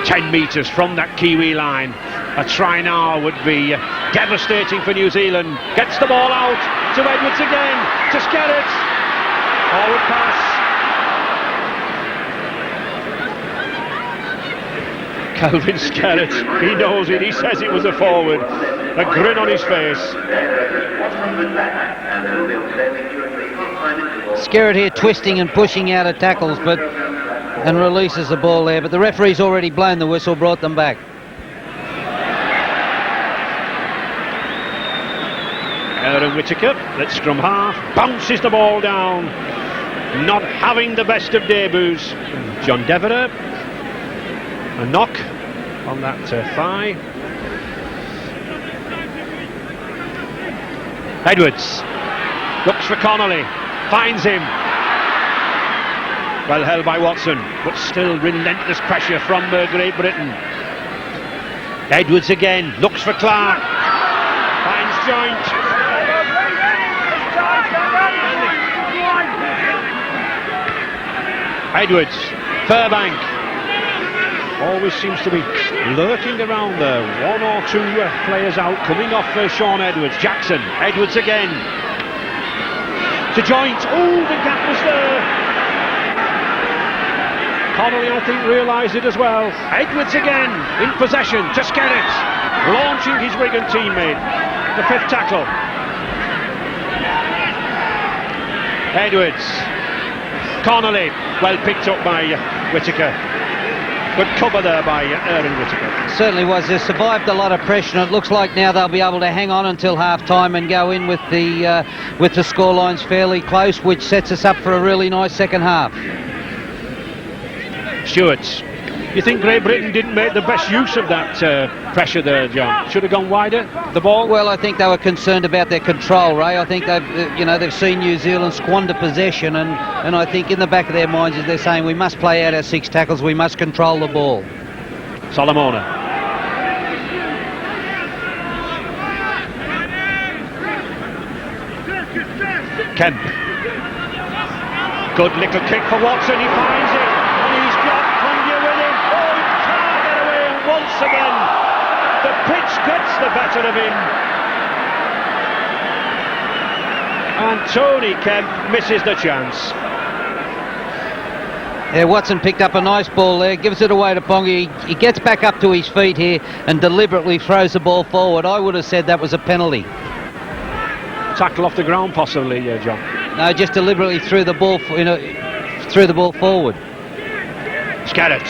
10 metres from that Kiwi line. A try now would be devastating for New Zealand. Gets the ball out to Edwards again, to Skerritt. Forward pass. Kelvin Skerritt, he knows it, he says it was a forward. A grin on his face. Skerritt here twisting and pushing out of tackles, and releases the ball there, but the referee's already blown the whistle, brought them back. Aaron Whittaker, let's scrum half, bounces the ball down. Not having the best of debuts. John Deverell. A knock on that thigh. Edwards looks for Connolly, finds him. Well held by Watson, but still relentless pressure from Great Britain. Edwards again, looks for Clark, finds Joint. Edwards, Furbank, always seems to be lurking around there. One or two players out, coming off Sean Edwards. Jackson, Edwards again, to Joint. Oh, the gap was there. Connolly, I think, realised it as well. Edwards again, in possession, to Skerritt, launching his Wigan teammate. The fifth tackle. Edwards, Connolly, well picked up by Whittaker. Good cover there by Aaron Whittaker. Certainly was. They survived a lot of pressure, and it looks like now they'll be able to hang on until half-time and go in with the scorelines fairly close, which sets us up for a really nice second half. Stewarts, you think Great Britain didn't make the best use of that pressure there, John? Should have gone wider, the ball? Well, I think they were concerned about their control, Ray. I think they've seen New Zealand squander possession, and I think in the back of their minds is they're saying we must play out our 6 tackles, we must control the ball. Solomona. Kemp. Good little kick for Watson, he finds it. He's got Cundy with him. Oh, he can't get away. And once again, the pitch gets the better of him. And Tony Kemp misses the chance. Yeah, Watson picked up a nice ball there, gives it away to Ponga. He gets back up to his feet here and deliberately throws the ball forward. I would have said that was a penalty. Tackle off the ground, possibly, John. No, just deliberately threw the ball, threw the ball forward. Skerritt.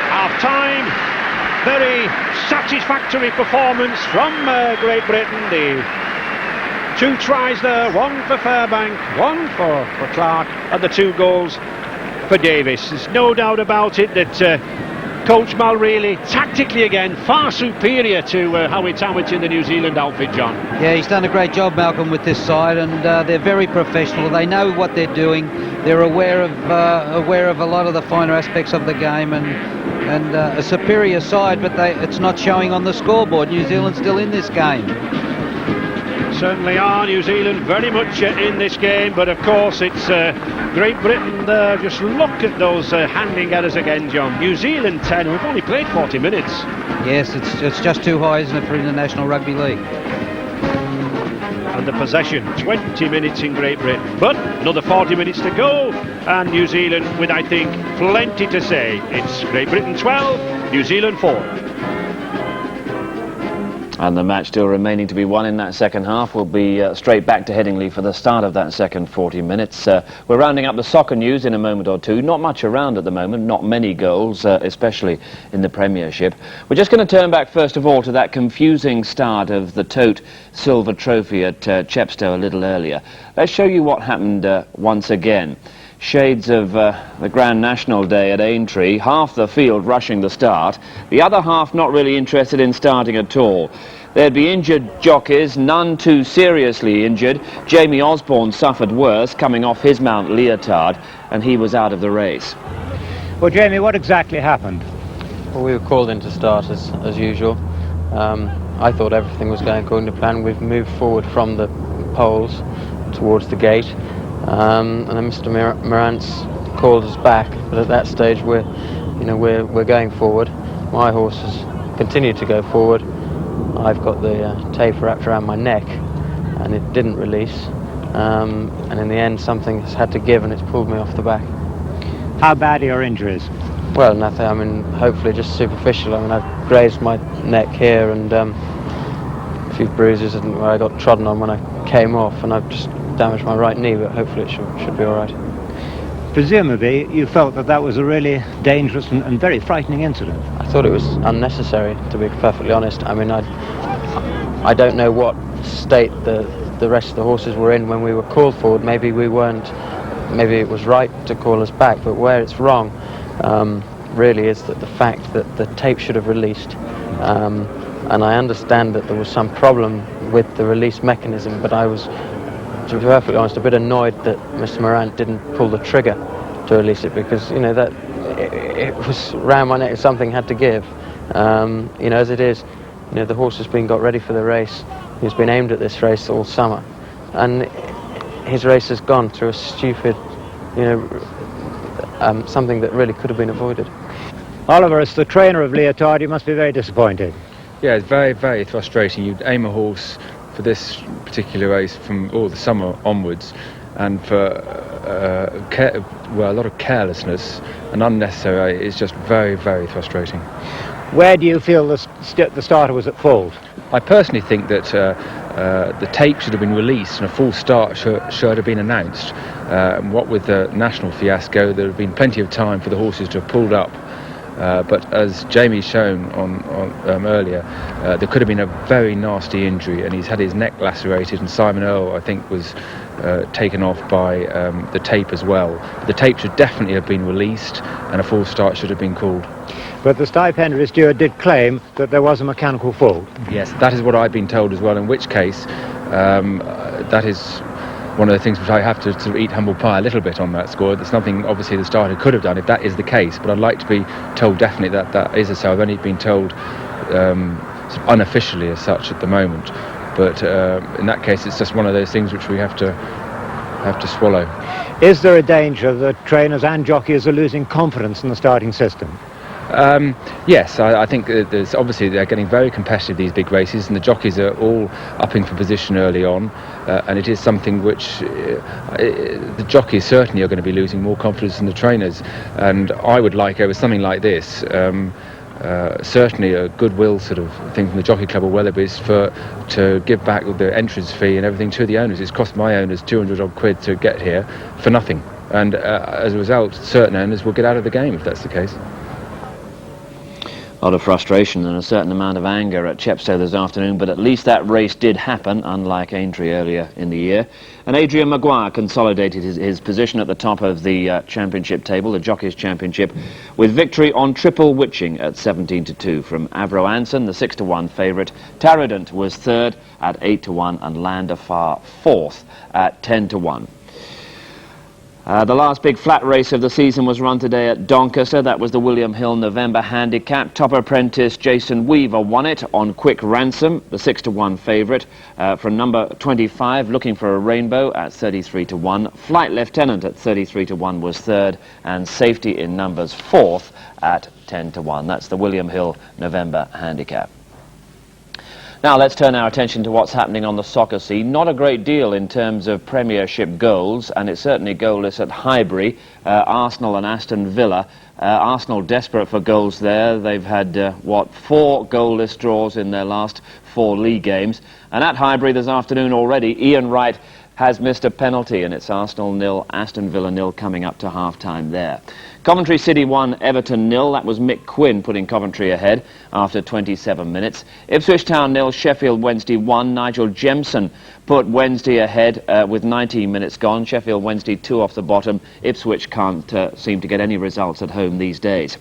Half time. Very satisfactory performance from Great Britain. The 2 tries there, one for Fairbank, one for Clark, and the 2 goals for Davis. There's no doubt about it that Coach Mulreilly, tactically again, far superior to Howie Tammet in the New Zealand outfit, John. Yeah, he's done a great job, Malcolm, with this side, and they're very professional. They know what they're doing. They're aware of a lot of the finer aspects of the game, and a superior side, but it's not showing on the scoreboard. New Zealand's still in this game. Certainly are. New Zealand very much in this game, but of course it's Great Britain there. Just look at those handing errors again, John. New Zealand 10. We've only played 40 minutes. Yes, it's just too high, isn't it, for International Rugby League? And the possession, 20 minutes in Great Britain, but another 40 minutes to go, and New Zealand with, I think, plenty to say. It's Great Britain 12, New Zealand 4. And the match still remaining to be won in that second half. We'll be straight back to Headingley for the start of that second 40 minutes. We're rounding up the soccer news in a moment or two. Not much around at the moment, not many goals, especially in the Premiership. We're just going to turn back first of all to that confusing start of the Tote Silver Trophy at Chepstow a little earlier. Let's show you what happened once again. Shades of the Grand National Day at Aintree, half the field rushing the start, the other half not really interested in starting at all. There'd be injured jockeys, none too seriously injured. Jamie Osborne suffered worse, coming off his Mount Leotard, and he was out of the race. Well, Jamie, what exactly happened? Well, we were called in to start as usual. I thought everything was going according to plan. We've moved forward from the poles towards the gate. And then Mr. Morantz called us back, but at that stage we're going forward. My horse has continued to go forward. I've got the tape wrapped around my neck, and it didn't release. And in the end, something has had to give, and it's pulled me off the back. How bad are your injuries? Well, nothing. I mean, hopefully just superficial. I mean, I've grazed my neck here and a few bruises, and where I got trodden on when I came off, and I've just damaged my right knee, but hopefully it should be all right. Presumably you felt that was a really dangerous and very frightening incident. I thought it was unnecessary, to be perfectly honest. I mean, I don't know what state the rest of the horses were in when we were called forward. Maybe it was right to call us back, but where it's wrong really is that the fact that the tape should have released, and I understand that there was some problem with the release mechanism, but I was to be perfectly honest, a bit annoyed that Mr. Morant didn't pull the trigger to release it, because, you know, that it was round my neck, something had to give. You know, as it is, you know, the horse has been got ready for the race. He's been aimed at this race all summer, and his race has gone through a stupid, you know, something that really could have been avoided. Oliver, as the trainer of Leotard, you must be very disappointed. Yeah, it's very, very frustrating. You'd aim a horse for this particular race from all the summer onwards, and for a lot of carelessness and unnecessary, it's just very, very frustrating. Where do you feel the starter was at fault? I personally think that the tape should have been released and a full start should have been announced. And what with the national fiasco, there have been plenty of time for the horses to have pulled up. But as Jamie's shown on earlier, there could have been a very nasty injury, and he's had his neck lacerated, and Simon Earl, I think, was taken off by the tape as well. The tape should definitely have been released, and a full start should have been called. But the Stipendiary steward did claim that there was a mechanical fault. Yes, that is what I've been told as well, in which case that is one of the things which I have to sort of eat humble pie a little bit on that score. There's nothing obviously the starter could have done if that is the case, but I'd like to be told definitely that that is so. I've only been told sort of unofficially as such at the moment, but in that case it's just one of those things which we have to swallow. Is there a danger that trainers and jockeys are losing confidence in the starting system? Yes, I think there's obviously they're getting very competitive, these big races, and the jockeys are all upping for position early on, and it is something which the jockeys certainly are going to be losing more confidence than the trainers. And I would like, over something like this, certainly a goodwill sort of thing from the Jockey Club or Weatherby's to give back the entrance fee and everything to the owners. It's cost my owners 200 odd quid to get here for nothing, and as a result certain owners will get out of the game if that's the case. A lot of frustration and a certain amount of anger at Chepstow this afternoon, but at least that race did happen, unlike Aintree earlier in the year. And Adrian Maguire consolidated his position at the top of the championship table, the Jockeys Championship, with victory on Triple Witching at 17-2 from Avro Anson, the 6-1 favourite. Taradant was third at 8-1 and Landafar fourth at 10-1. The last big flat race of the season was run today at Doncaster. That was the William Hill November Handicap. Top apprentice Jason Weaver won it on Quick Ransom, the 6-1 favourite, from number 25, Looking for a Rainbow at 33-1. Flight Lieutenant at 33-1 was third, and Safety in Numbers fourth at 10-1. That's the William Hill November Handicap. Now let's turn our attention to what's happening on the soccer scene. Not a great deal in terms of Premiership goals, and it's certainly goalless at Highbury, Arsenal and Aston Villa. Arsenal desperate for goals there. They've had, 4 goalless draws in their last 4 league games. And at Highbury this afternoon already, Ian Wright has missed a penalty, and it's Arsenal 0, Aston Villa 0 coming up to half-time there. Coventry City 1, Everton 0. That was Mick Quinn putting Coventry ahead after 27 minutes. Ipswich Town 0, Sheffield Wednesday 1. Nigel Jemson put Wednesday ahead with 19 minutes gone. Sheffield Wednesday 2 off the bottom. Ipswich can't seem to get any results at home these days.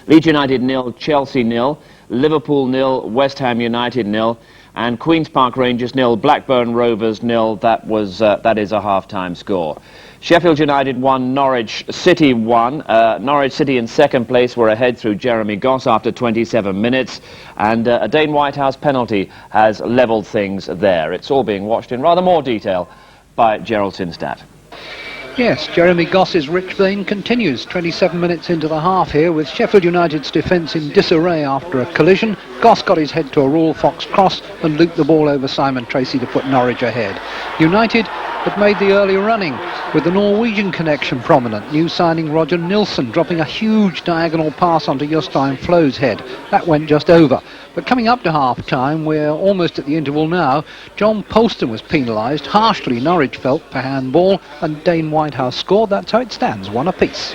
Leeds United 0, Chelsea 0. Liverpool 0, West Ham United 0. And Queen's Park Rangers 0, Blackburn Rovers 0. That is a half-time score. Sheffield United 1, Norwich City 1. Norwich City in second place were ahead through Jeremy Goss after 27 minutes. And a Dane Whitehouse penalty has levelled things there. It's all being watched in rather more detail by Gerald Sinstadt. Yes, Jeremy Goss's rich vein continues 27 minutes into the half here, with Sheffield United's defence in disarray after a collision. Goss got his head to a Royal Fox cross and looped the ball over Simon Tracy to put Norwich ahead. United had made the early running, with the Norwegian connection prominent. New signing Roger Nilsson dropping a huge diagonal pass onto Jostein Flo's head. That went just over. But coming up to half-time, we're almost at the interval now, John Polston was penalised, harshly Norwich felt, for handball, and Dane Whitehouse scored. That's how it stands, 1 apiece.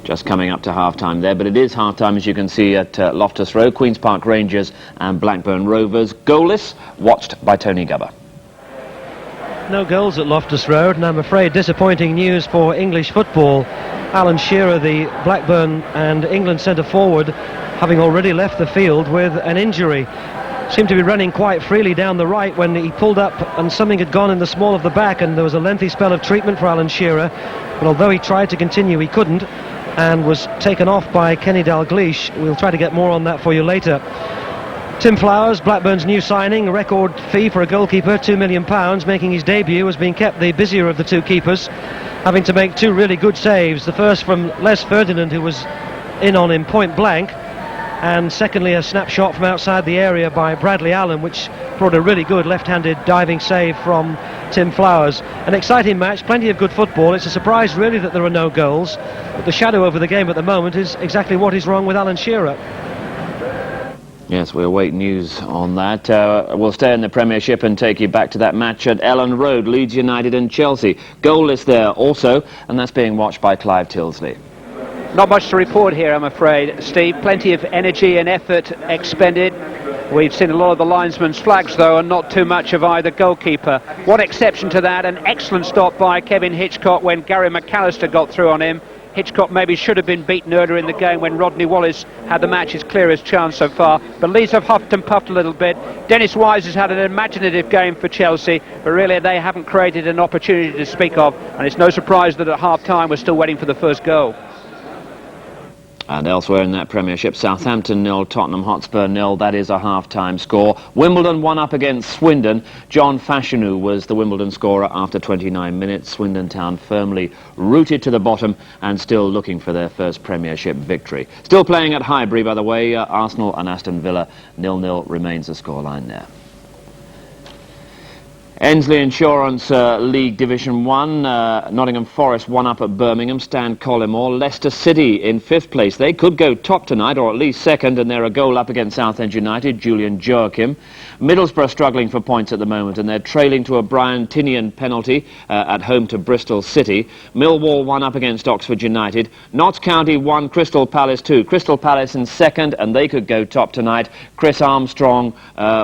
Just coming up to half-time there, but it is half-time, as you can see, at Loftus Road. Queen's Park Rangers and Blackburn Rovers goalless, watched by Tony Gubber. No goals at Loftus Road, and I'm afraid disappointing news for English football. Alan Shearer, the Blackburn and England centre-forward, having already left the field with an injury. seemed to be running quite freely down the right when he pulled up and something had gone in the small of the back, and there was a lengthy spell of treatment for Alan Shearer. But although he tried to continue, he couldn't, and was taken off by Kenny Dalglish. We'll try to get more on that for you later. Tim Flowers, Blackburn's new signing, a record fee for a goalkeeper, £2 million, making his debut, has been kept the busier of the two keepers, having to make two really good saves. The first from Les Ferdinand, who was in on him point blank, and secondly a snapshot from outside the area by Bradley Allen, which brought a really good left-handed diving save from Tim Flowers. An exciting match, plenty of good football. It's a surprise really that there are no goals, but the shadow over the game at the moment is exactly what is wrong with Alan Shearer. Yes, we'll await news on that. We'll stay in the Premiership and take you back to that match at Ellen Road, Leeds United and Chelsea. Goalless there also, and that's being watched by Clive Tilsley. Not much to report here, I'm afraid, Steve. Plenty of energy and effort expended. We've seen a lot of the linesmen's flags, though, and not too much of either goalkeeper. One exception to that, an excellent stop by Kevin Hitchcock when Gary McAllister got through on him. Hitchcock maybe should have been beaten earlier in the game when Rodney Wallace had the match's clearest chance so far. But Leeds have huffed and puffed a little bit. Dennis Wise has had an imaginative game for Chelsea, but really they haven't created an opportunity to speak of, and it's no surprise that at half-time we're still waiting for the first goal. And elsewhere in that Premiership, Southampton 0, Tottenham Hotspur 0. That is a half-time score. Wimbledon 1 up against Swindon. John Fashanu was the Wimbledon scorer after 29 minutes. Swindon Town firmly rooted to the bottom and still looking for their first Premiership victory. Still playing at Highbury, by the way. Arsenal and Aston Villa 0-0 remains the scoreline there. Ensley Insurance League Division 1, Nottingham Forest 1 up at Birmingham, Stan Collymore. Leicester City in 5th place. They could go top tonight, or at least second, and they're a goal up against Southend United, Julian Joachim. Middlesbrough struggling for points at the moment, and they're trailing to a Brian Tinian penalty at home to Bristol City. Millwall 1 up against Oxford United. Notts County 1, Crystal Palace 2. Crystal Palace in second, and they could go top tonight. Chris Armstrong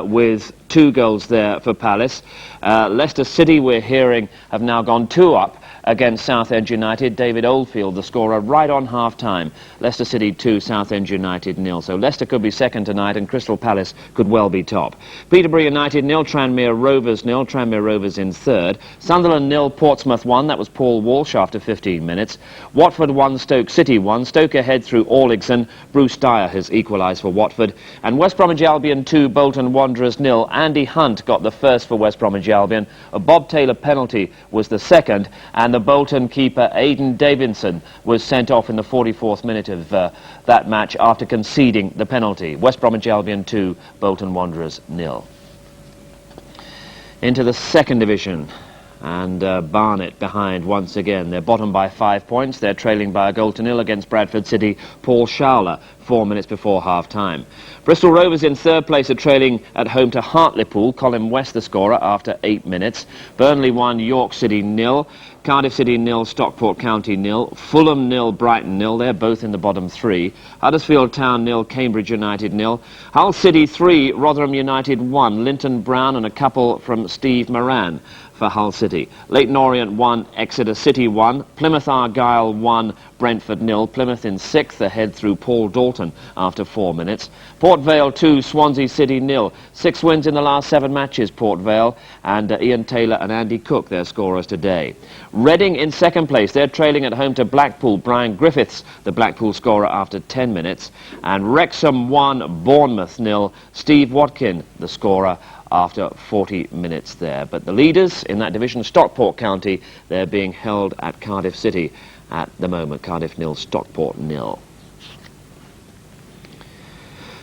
with 2 goals there for Palace. Leicester City, we're hearing, have now gone 2 up against Southend United. David Oldfield, the scorer, right on half-time. Leicester City 2, Southend United 0. So Leicester could be second tonight and Crystal Palace could well be top. Peterborough United 0, Tranmere Rovers 0. Tranmere Rovers in third. Sunderland 0, Portsmouth 1. That was Paul Walsh after 15 minutes. Watford 1, Stoke City 1. Stoke ahead through Orlickson. Bruce Dyer has equalised for Watford. And West Bromwich Albion 2, Bolton Wanderers 0. Andy Hunt got the first for West Bromwich Albion. A Bob Taylor penalty was the second, and the Bolton keeper Aidan Davidson was sent off in the 44th minute of that match after conceding the penalty. West Bromwich Albion 2, Bolton Wanderers 0. Into the second division, and Barnet behind once again. They're bottom by 5 points. They're trailing by a goal to 0 against Bradford City. Paul Schowler 4 minutes before half-time. Bristol Rovers in third place are trailing at home to Hartlepool. Colin West the scorer after 8 minutes. Burnley 1, York City 0. Cardiff City 0, Stockport County 0. Fulham 0, Brighton 0. They're both in the bottom 3. Huddersfield Town 0, Cambridge United 0. Hull City 3, Rotherham United 1. Linton Brown and a couple from Steve Moran for Hull City. Leyton Orient 1, Exeter City 1. Plymouth Argyle 1, Brentford 0. Plymouth in 6th ahead through Paul Dalton after 4 minutes. Port Vale 2, Swansea City 0. 6 wins in the last 7 matches, Port Vale, and Ian Taylor and Andy Cook, their scorers today. Reading in second place. They're trailing at home to Blackpool. Brian Griffiths, the Blackpool scorer after 10 minutes. And Wrexham 1, Bournemouth 0. Steve Watkin, the scorer after 40 minutes there. But the leaders in that division, Stockport County, they're being held at Cardiff City at the moment. Cardiff 0, Stockport 0.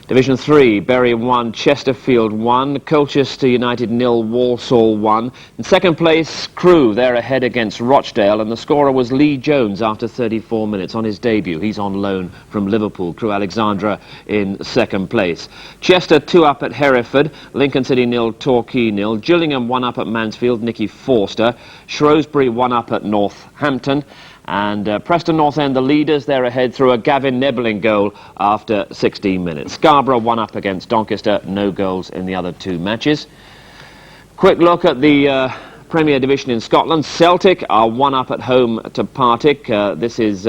Division 3, Bury 1, Chesterfield 1, Colchester United 0, Walsall 1. In second place, Crewe, they're ahead against Rochdale, and the scorer was Lee Jones after 34 minutes on his debut. He's on loan from Liverpool. Crewe Alexandra in second place. Chester 2 up at Hereford, Lincoln City 0, Torquay 0. Gillingham 1 up at Mansfield, Nicky Forster. Shrewsbury 1 up at Northampton. And Preston North End, the leaders, they're ahead through a Gavin Nebling goal after 16 minutes. Scarborough 1 up against Doncaster, no goals in the other 2 matches. Quick look at the Premier Division in Scotland. Celtic are 1 up at home to Partick. This is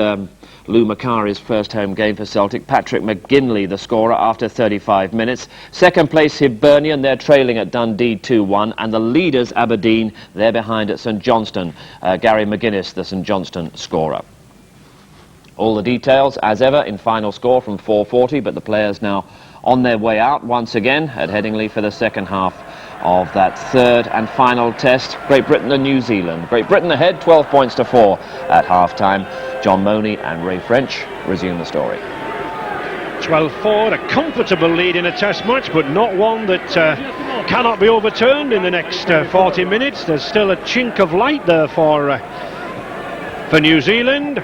Lou Macari's first home game for Celtic. Patrick McGinley, the scorer, after 35 minutes. Second place, Hibernian. They're trailing at Dundee 2-1. And the leaders, Aberdeen, they're behind at St Johnstone. Gary McGuinness, the St Johnstone scorer. All the details, as ever, in final score from 4:40, but the players now on their way out once again at Headingley for the second half of that third and final test. Great Britain and New Zealand. Great Britain ahead 12 points to 4 at half-time. John Money and Ray French resume the story. 12-4, a comfortable lead in a test match, but not one that cannot be overturned in the next 40 minutes. There's still a chink of light there for New Zealand.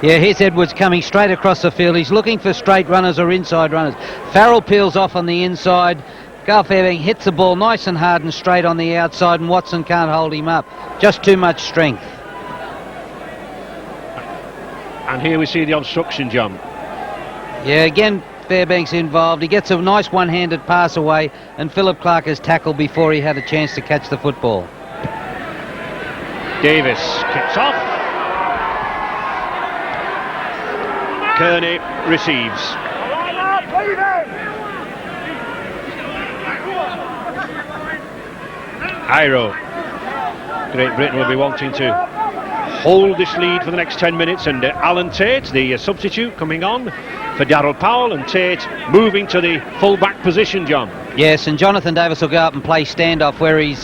Yeah, here's Edwards coming straight across the field. He's looking for straight runners or inside runners. Farrell peels off on the inside. Garth Fairbank hits the ball nice and hard and straight on the outside, and Watson can't hold him up. Just too much strength. And here we see the obstruction, John. Yeah, again, Fairbank's involved. He gets a nice one-handed pass away, and Philip Clark is tackled before he had a chance to catch the football. Davis kicks off. Kearney receives. Iro. Great Britain will be wanting to hold this lead for the next 10 minutes, and Alan Tate, the substitute, coming on for Darryl Powell, and Tate moving to the full-back position, John. Yes, and Jonathan Davis will go up and play standoff, where he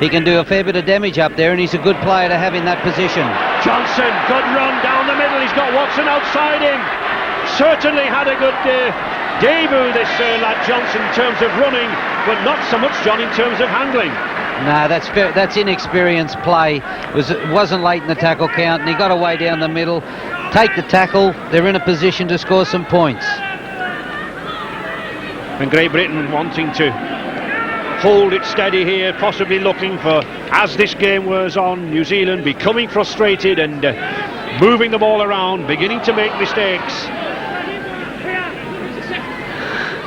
can do a fair bit of damage up there, and he's a good player to have in that position. Johnson, good run down the middle. He's got Watson outside him. Certainly had a good debut, this lad Johnson, in terms of running, but not so much, John, in terms of handling. No, that's inexperienced play. It wasn't late in the tackle count, and he got away down the middle. Take the tackle. They're in a position to score some points. And Great Britain wanting to hold it steady here, possibly looking for, as this game wears on, New Zealand becoming frustrated and moving the ball around, beginning to make mistakes.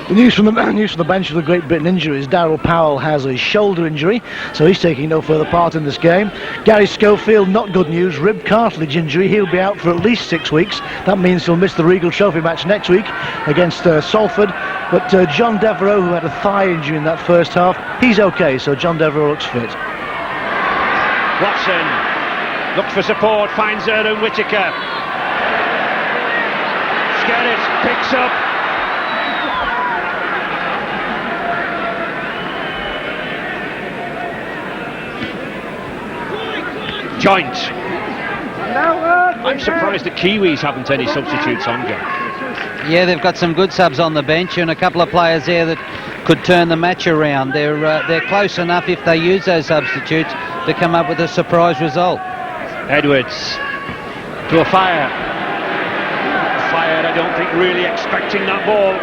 The news from the bench of the Great Britain injuries: Darryl Powell has a shoulder injury, so he's taking no further part in this game. Gary Schofield, not good news, rib cartilage injury. He'll be out for at least 6 weeks. That means he'll miss the Regal Trophy match next week against Salford. But John Devereux, who had a thigh injury in that first half, he's okay, so John Devereux looks fit. Watson looks for support, finds Aaron Whittaker. Skerritt picks up. Joint. I'm surprised the Kiwis haven't any substitutes on, John. Yeah, they've got some good subs on the bench, and a couple of players there that could turn the match around. They're close enough, if they use those substitutes, to come up with a surprise result. Edwards to a Fire. Fire, I don't think, really expecting that ball.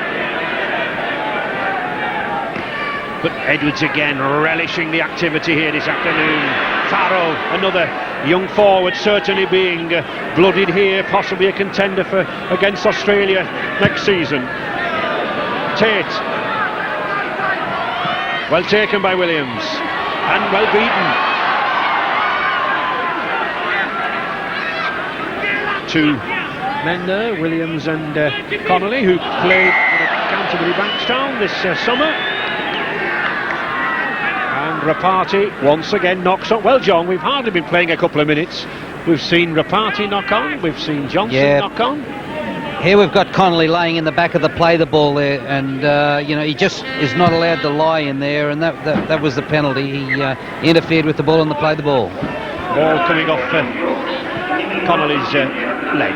But Edwards again relishing the activity here this afternoon. Farrell, another young forward, certainly being blooded here, possibly a contender for against Australia next season. Tate, well taken by Williams, and well beaten. Two men there, Williams and Connolly, who played for Canterbury Bankstown this summer. And Rapati once again knocks on. Well, John, we've hardly been playing a couple of minutes. We've seen Rapati knock on, we've seen Johnson knock on. Here we've got Connolly laying in the back of the play the ball there, and he just is not allowed to lie in there, and that was the penalty. He interfered with the ball and the play the ball. Ball coming off Connolly's leg.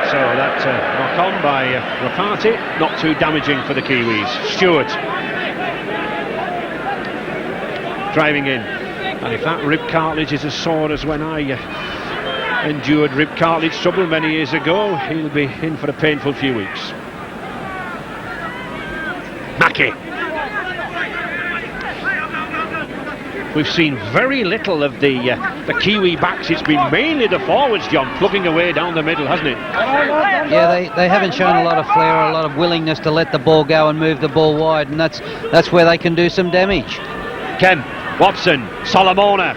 So that knock on by Rapati, not too damaging for the Kiwis. Stewart driving in, and if that rib cartilage is as sore as when I endured rib cartilage trouble many years ago, he'll be in for a painful few weeks. Mackie. We've seen very little of the Kiwi backs. It's been mainly the forwards, John, plugging away down the middle, hasn't it? Yeah, they haven't shown a lot of flair, a lot of willingness to let the ball go and move the ball wide, and that's where they can do some damage. Ken. Watson, Solomona.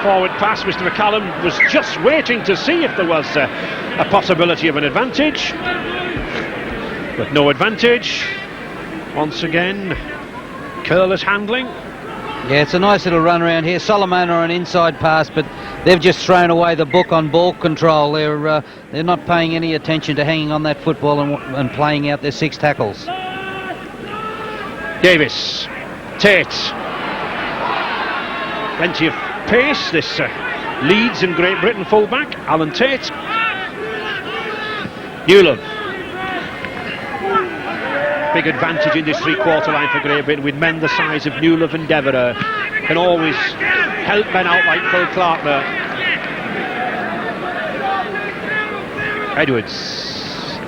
Forward pass. Mr. McCallum was just waiting to see if there was a possibility of an advantage, but no advantage. Once again, careless handling. Yeah, it's a nice little run around here. Solomona on an inside pass, but they've just thrown away the book on ball control. They're not paying any attention to hanging on that football and playing out their 6 tackles. Davis, Tate, plenty of pace, this Leeds and Great Britain fullback, Alan Tate. Newlove. Big advantage in this 3/4 line for Great Britain with men the size of Newlove and Devereux. Can always help men out like Phil Clark there. Edwards.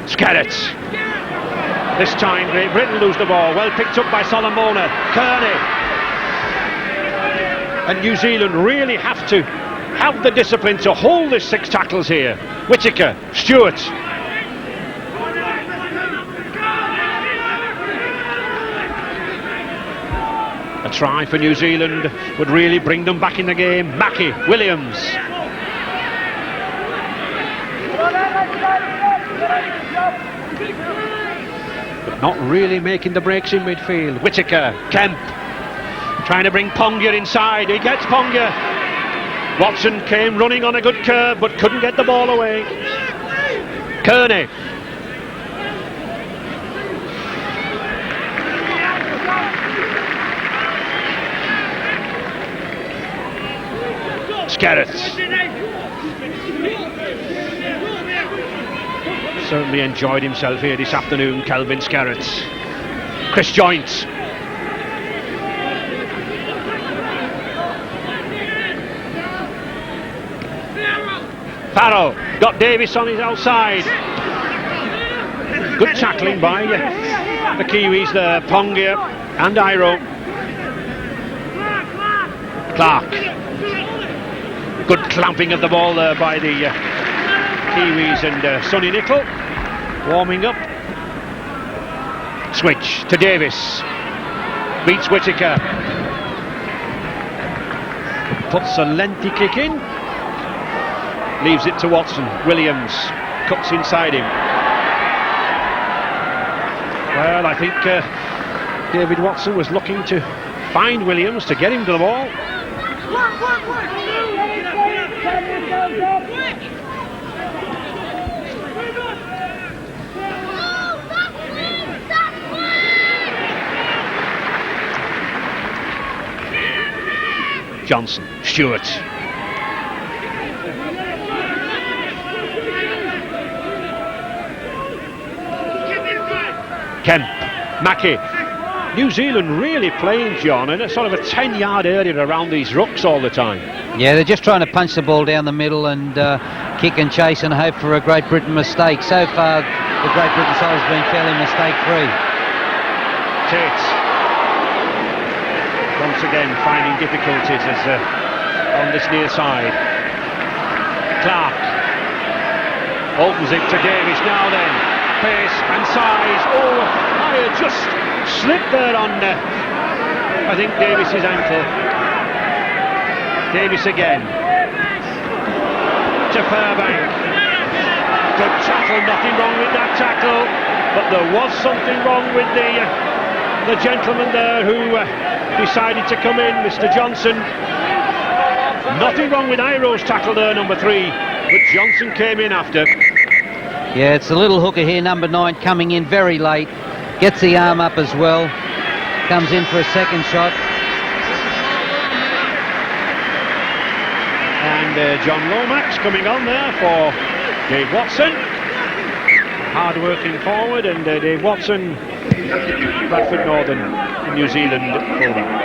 Scarrett. This time Great Britain lose the ball. Well picked up by Solomona. Kearney. And New Zealand really have to have the discipline to hold this 6 tackles here. Whittaker, Stewart. A try for New Zealand would really bring them back in the game. Mackie, Williams. But not really making the breaks in midfield. Whittaker, Kemp. Trying to bring Ponga inside. He gets Ponga. Watson came running on a good curve but couldn't get the ball away. Kearney. Scarrett. Certainly enjoyed himself here this afternoon, Kelvin Scarrett. Chris Joynt. Farrell got Davis on his outside. Good tackling by the Kiwis there, Ponga and Iro. Clark. Good clamping of the ball there by the Kiwis and Sonny Nicol. Warming up. Switch to Davis. Beats Whittaker. Puts a lengthy kick in. Leaves it to Watson. Williams cuts inside him. Well, I think David Watson was looking to find Williams to get him to the ball. Johnson, Stewart. Kemp, Mackie. New Zealand really playing, John, in a sort of a 10-yard area around these rucks all the time. Yeah, they're just trying to punch the ball down the middle and kick and chase and hope for a Great Britain mistake. So far, the Great Britain side has been fairly mistake-free. Tate. Once again, finding difficulties as on this near side. Clark. Opens it to Davis now then. Pace and size. Oh, I just slipped there on, I think, Davis's ankle. Davis again. To Fairbank. Good tackle, nothing wrong with that tackle. But there was something wrong with the gentleman there who decided to come in, Mr. Johnson. Nothing wrong with Iro's tackle there, number 3. But Johnson came in after. Yeah, it's a little hooker here, number 9, coming in very late. Gets the arm up as well. Comes in for a second shot. And John Lomax coming on there for Dave Watson. Hard working forward, and Dave Watson, Bradford Northern, New Zealand fullback.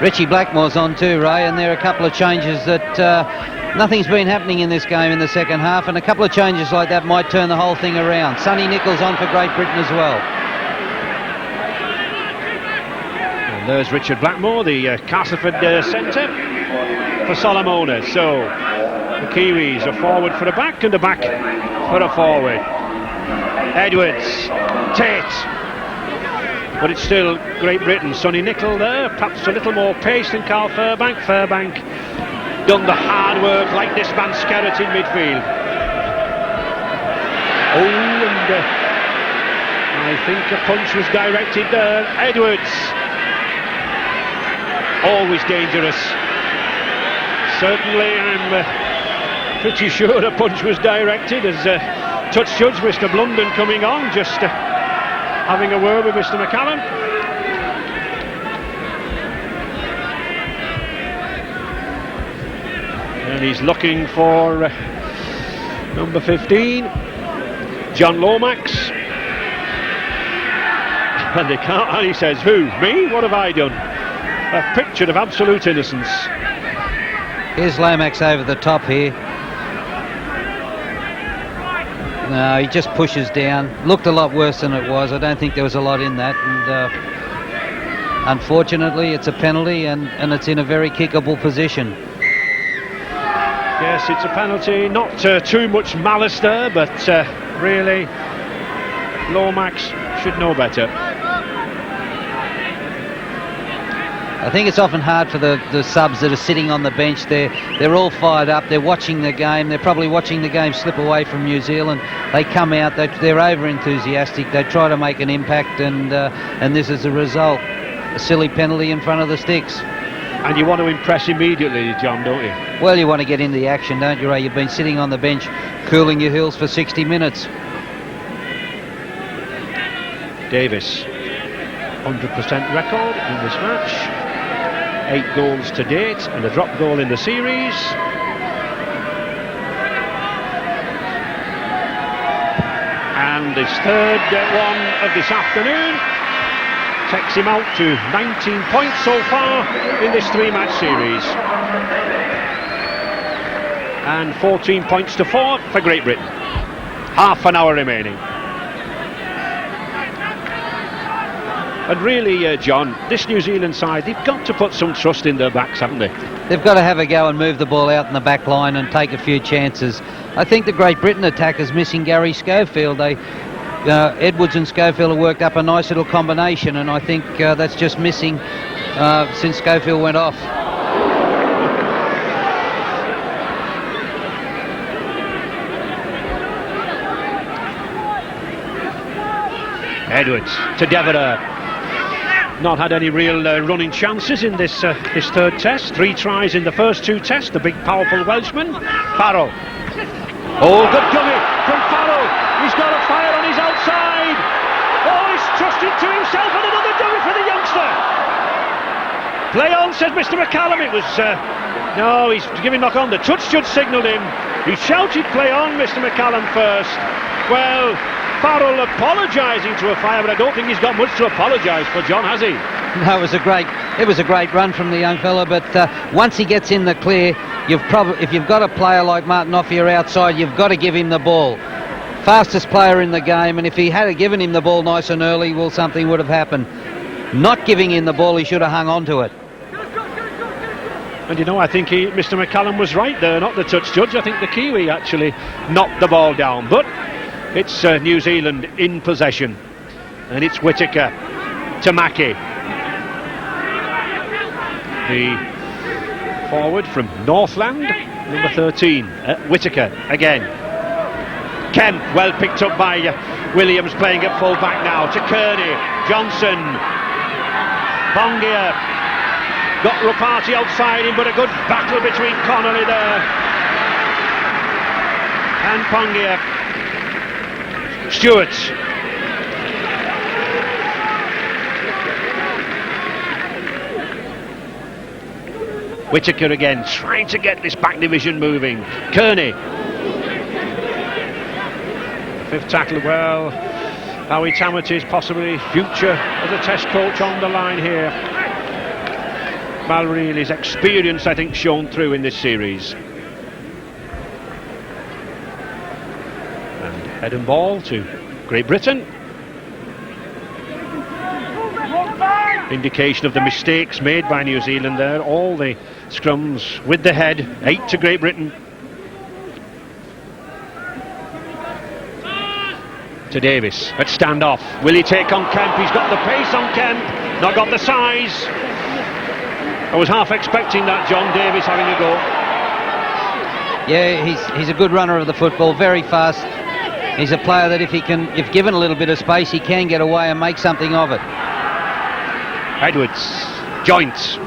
Richie Blackmore's on too, Ray, and there are a couple of changes that nothing's been happening in this game in the second half, and a couple of changes like that might turn the whole thing around. Sonny Nicol's on for Great Britain as well. And there's Richard Blackmore, the Castleford centre for Solomona. So the Kiwis are forward for a back and a back for a forward. Edwards, Tate, but it's still Great Britain. Sonny Nicol there, perhaps a little more pace than Carl Fairbank. Fairbank done the hard work like this man Skerritt in midfield. Oh, and I think a punch was directed there. Edwards, always dangerous. Certainly, I'm pretty sure a punch was directed as touch judge Mr. Blunden coming on, just having a word with Mr. McCallum. And he's looking for number 15, John Lomax. And he says, who? Me? What have I done? A picture of absolute innocence. Here's Lomax over the top here. No, he just pushes down. Looked a lot worse than it was. I don't think there was a lot in that. And unfortunately, it's a penalty, and it's in a very kickable position. Yes, it's a penalty. Not too much malice there, but really, Lomax should know better. I think it's often hard for the subs that are sitting on the bench. They're all fired up. They're watching the game. They're probably watching the game slip away from New Zealand. They come out. They're over enthusiastic. They try to make an impact, and this is a result. A silly penalty in front of the sticks. And you want to impress immediately, John, don't you? Well, you want to get into the action, don't you, Ray? You've been sitting on the bench, cooling your heels for 60 minutes. Davis, 100% record in this match. 8 goals to date and a drop goal in the series. And his third one of this afternoon takes him out to 19 points so far in this 3-match series. And 14 points to 4 for Great Britain. Half an hour remaining. And really, John, this New Zealand side, they've got to put some trust in their backs, haven't they? They've got to have a go and move the ball out in the back line and take a few chances. I think the Great Britain attack is missing Gary Schofield. Edwards and Schofield have worked up a nice little combination, and I think that's just missing since Schofield went off. Edwards to Devereux. Not had any real running chances in this third test. 3 tries in the first 2 tests. The big, powerful Welshman. Farrell. Oh, good dummy from Farrell. He's got a fire on his outside. Oh, he's trusted to himself, and another dummy for the youngster. Play on, says Mr. McCallum. It was... no, he's giving knock on. The touch judge signalled him. He shouted play on, Mr. McCallum first. Well... Farrell apologising to a fire, but I don't think he's got much to apologise for, John, has he? No, it was a great run from the young fella, but once he gets in the clear, if you've got a player like Martin Offier outside, you've got to give him the ball. Fastest player in the game, and if he had given him the ball nice and early, well, something would have happened. Not giving him the ball, he should have hung on to it. And you know, I think Mr. McCallum was right there, not the touch judge. I think the Kiwi actually knocked the ball down, but it's New Zealand in possession, and it's Whittaker to Mackie. The forward from Northland, number 13, Whittaker again. Kemp, well picked up by Williams, playing at full back now to Kearney. Johnson, Bongia, got Rupati outside him, but a good battle between Connolly there and Pongia. Stewart. Whittaker again, trying to get this back division moving. Kearney. 5th tackle, well, Howie Tammet is possibly future as a test coach on the line here. Balreilly's experience, I think, shown through in this series. Head and ball to Great Britain. Indication of the mistakes made by New Zealand there. All the scrums with the head. 8 to Great Britain. to Davis at standoff. Will he take on Kemp? He's got the pace on Kemp, not got the size. I was half expecting that, John. Davis having a go. Yeah, he's a good runner of the football, very fast. He's a player that if given a little bit of space, he can get away and make something of it. Edwards, joint.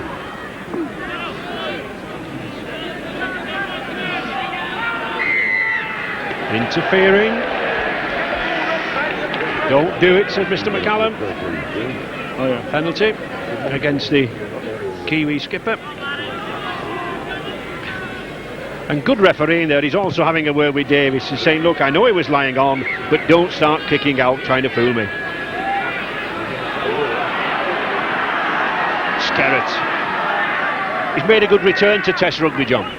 Interfering. Don't do it, says Mr. McCallum. Penalty against the Kiwi skipper. And good refereeing there. He's also having a word with Davis. He's saying, look, I know he was lying on, but don't start kicking out trying to fool me. Skerritt. He's made a good return to Test rugby, John.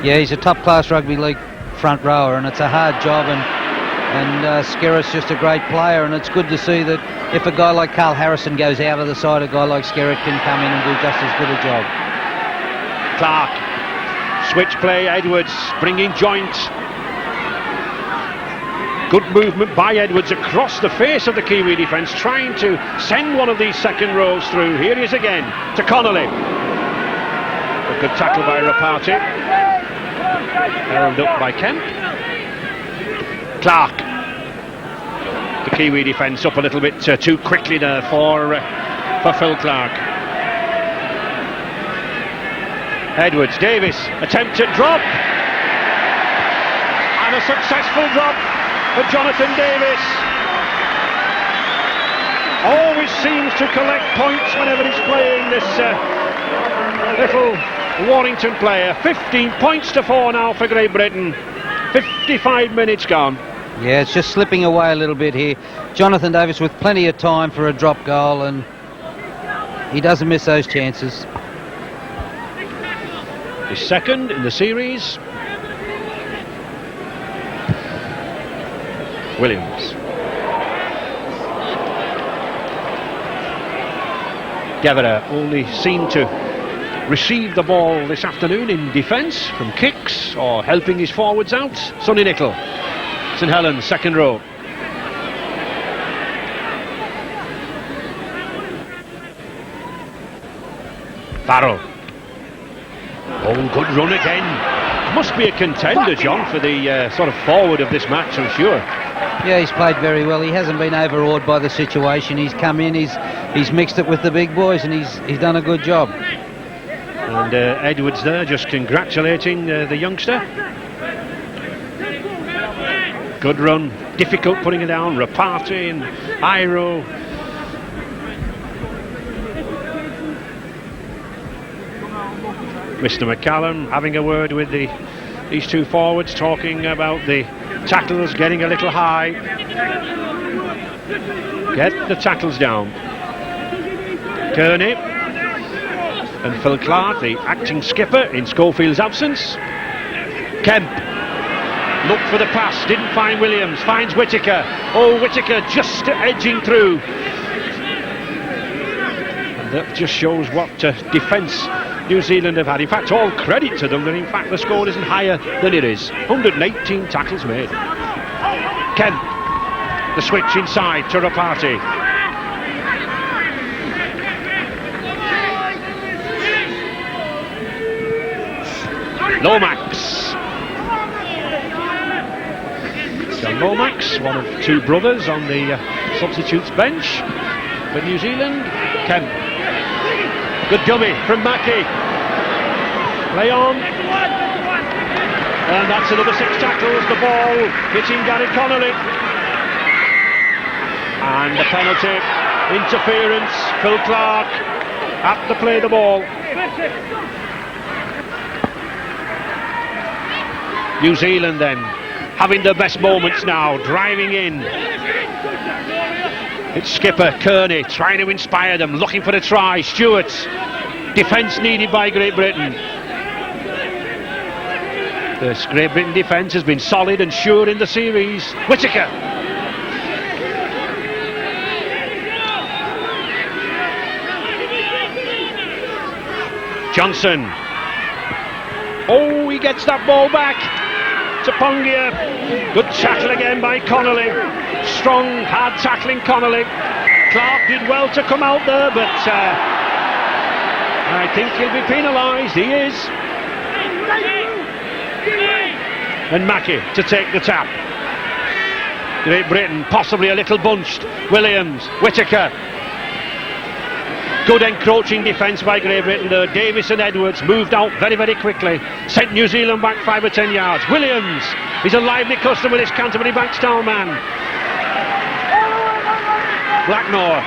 Yeah, he's a top-class rugby league front rower, and it's a hard job, and Skerritt's just a great player, and it's good to see that if a guy like Carl Harrison goes out of the side, a guy like Skerritt can come in and do just as good a job. Clark, switch play, Edwards bringing joint. Good movement by Edwards across the face of the Kiwi defence, trying to send one of these second rows through. Here he is again to Connolly. A good tackle by Rapati. Held up by Kemp. Clark. The Kiwi defence up a little bit too quickly there for Phil Clark. Edwards, Davis, attempted drop. And a successful drop for Jonathan Davis. Always seems to collect points whenever he's playing, this little Warrington player. 15 points to 4 now for Great Britain. 55 minutes gone. Yeah, it's just slipping away a little bit here. Jonathan Davis with plenty of time for a drop goal, and he doesn't miss those chances. His second in the series. Williams. Devereux only seemed to receive the ball this afternoon in defence from kicks or helping his forwards out. Sonny Nicol, St Helens, second row. Farrell. Oh, good run again. Must be a contender, John, for the sort of forward of this match, I'm sure. Yeah, he's played very well. He hasn't been overawed by the situation. He's come in, he's mixed it with the big boys, and he's done a good job. And Edwards there just congratulating the youngster. Good run, difficult putting it down. Rapati and Iro. Mr. McCallum having a word with these two forwards, talking about the tackles getting a little high. Get the tackles down. Kearney and Phil Clark, the acting skipper in Schofield's absence. Kemp, look for the pass, didn't find Williams, finds Whittaker. Oh, Whittaker just edging through. And that just shows what defence New Zealand have had. In fact, all credit to them that in fact the score isn't higher than it is. 118 tackles made. Kemp, the switch inside to Rapati. Lomax. John Lomax, one of two brothers on the substitutes bench for New Zealand. Kemp. Good dummy from Mackie. Play on. And that's another 6 tackles. The ball hitting Gary Connolly. And the penalty. Interference. Phil Clark had to play the ball. New Zealand then having their best moments now, driving in. It's skipper Kearney trying to inspire them, looking for the try. Stewart, defence needed by Great Britain. This Great Britain defence has been solid and sure in the series. Whittaker. Johnson. Oh, he gets that ball back. to Pongia. Good tackle again by Connolly. Strong, hard tackling Connolly. Clark did well to come out there, but I think he'll be penalised. He is. And Mackie to take the tap. Great Britain possibly a little bunched. Williams, Whittaker. Good encroaching defence by Great Britain there. Davis and Edwards moved out very, very quickly. Sent New Zealand back 5 or 10 yards. Williams, he's a lively customer, this Canterbury back style man. Blackmore,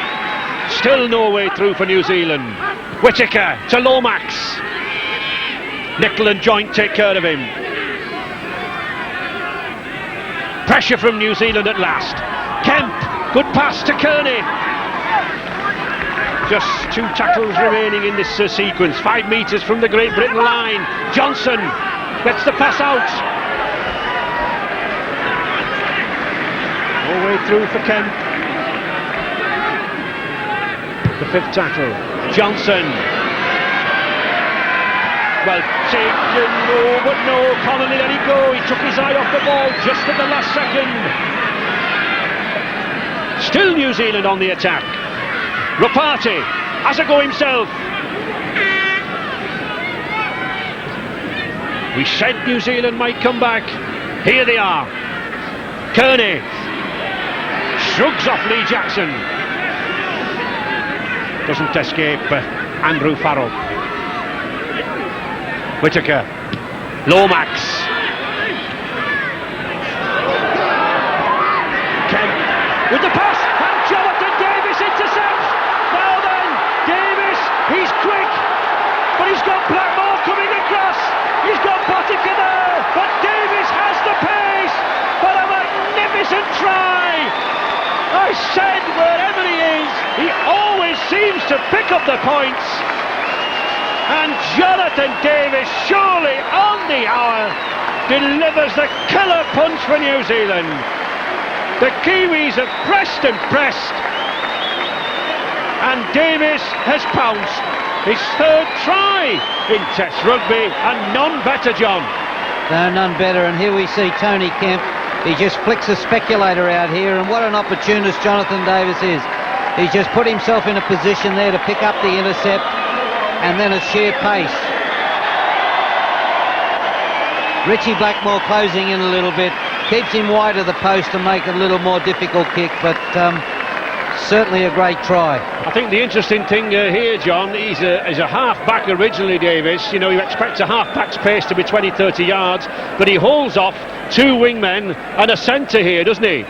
still no way through for New Zealand. Whittaker to Lomax. Nicol and Joint take care of him. Pressure from New Zealand at last. Kemp, good pass to Kearney. Just 2 tackles remaining in this sequence. 5 metres from the Great Britain line. Johnson gets the pass out. All the way through for Kemp. The 5th tackle. Johnson. Well taken, no, but no. Connolly let it go. He took his eye off the ball just at the last second. Still New Zealand on the attack. Ropati has a go himself. We said New Zealand might come back. Here they are. Kearney shrugs off Lee Jackson. Doesn't escape Andrew Farrell. Whittaker. Lomax. Kemp with the pass. And Jonathan Davis intercepts. Now then, Davis, he's quick. But he's got Blackmore coming across. He's got Potica there. But Davis has the pace. What a magnificent try. I said wherever he is, he always seems to pick up the points. And Jonathan Davis, surely on the hour, delivers the killer punch for New Zealand. The Kiwis have pressed and pressed, and Davis has pounced. His 3rd try in Test rugby, and none better, John. No, none better, and here we see Tony Kemp. He just flicks a speculator out here, and what an opportunist Jonathan Davis is. He's just put himself in a position there to pick up the intercept, and then a sheer pace. Richie Blackmore closing in a little bit, keeps him wide of the post to make it a little more difficult kick, but certainly a great try. I think the interesting thing here, John, he's a half-back originally, Davis. You know, you expect a half-back's pace to be 20-30 yards, but he holds off 2 wingmen and a centre here, doesn't he?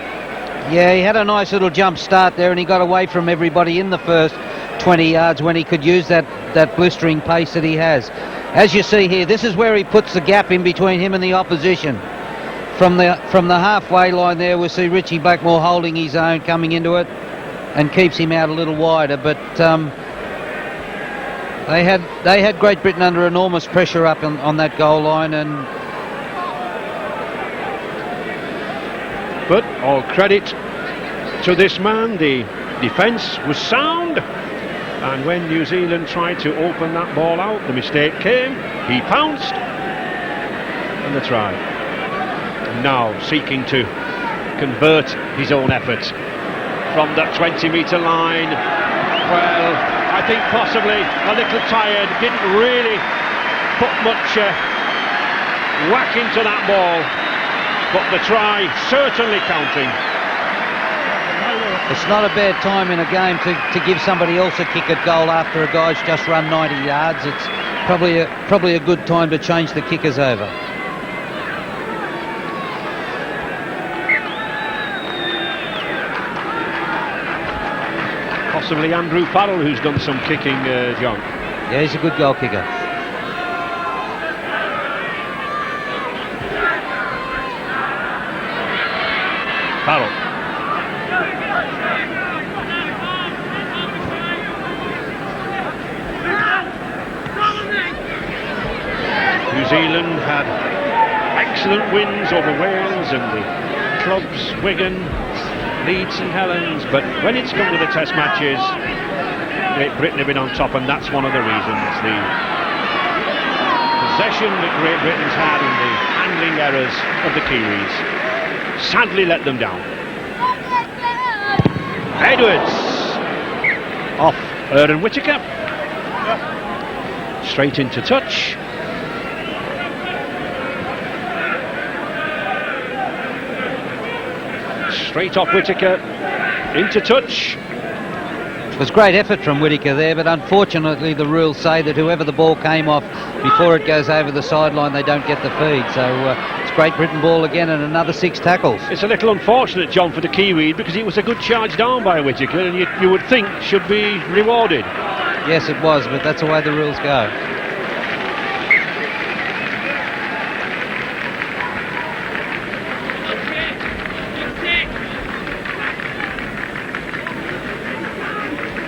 Yeah, he had a nice little jump start there, and he got away from everybody in the first 20 yards when he could use that blistering pace that he has. As you see here, this is where he puts the gap in between him and the opposition. From the halfway line there, we'll see Richie Blackmore holding his own, coming into it, and keeps him out a little wider. But they had Great Britain under enormous pressure up on that goal line, and but all credit to this man. The defence was sound, and when New Zealand tried to open that ball out, the mistake came. He pounced, and the try. Now seeking to convert his own effort from that 20-metre line. Well, I think possibly a little tired, didn't really put much whack into that ball, but the try certainly counting. It's not a bad time in a game to give somebody else a kick at goal after a guy's just run 90 yards. It's probably a good time to change the kickers over. Possibly Andrew Farrell, who's done some kicking, John. Yeah, he's a good goal kicker. Farrell. New Zealand had excellent wins over Wales and the clubs, Wigan, Leeds and Helens, but when it's come to the Test matches, Great Britain have been on top, and that's one of the reasons. The possession that Great Britain's had and the handling errors of the Kiwis sadly let them down. Edwards off Aaron Whittaker, straight into touch. Straight off Whittaker, into touch. It was great effort from Whittaker there, but unfortunately the rules say that whoever the ball came off before it goes over the sideline, they don't get the feed. So it's Great Britain ball again and another 6 tackles. It's a little unfortunate, John, for the Kiwis, because it was a good charge down by Whittaker, and you would think should be rewarded. Yes, it was, but that's the way the rules go.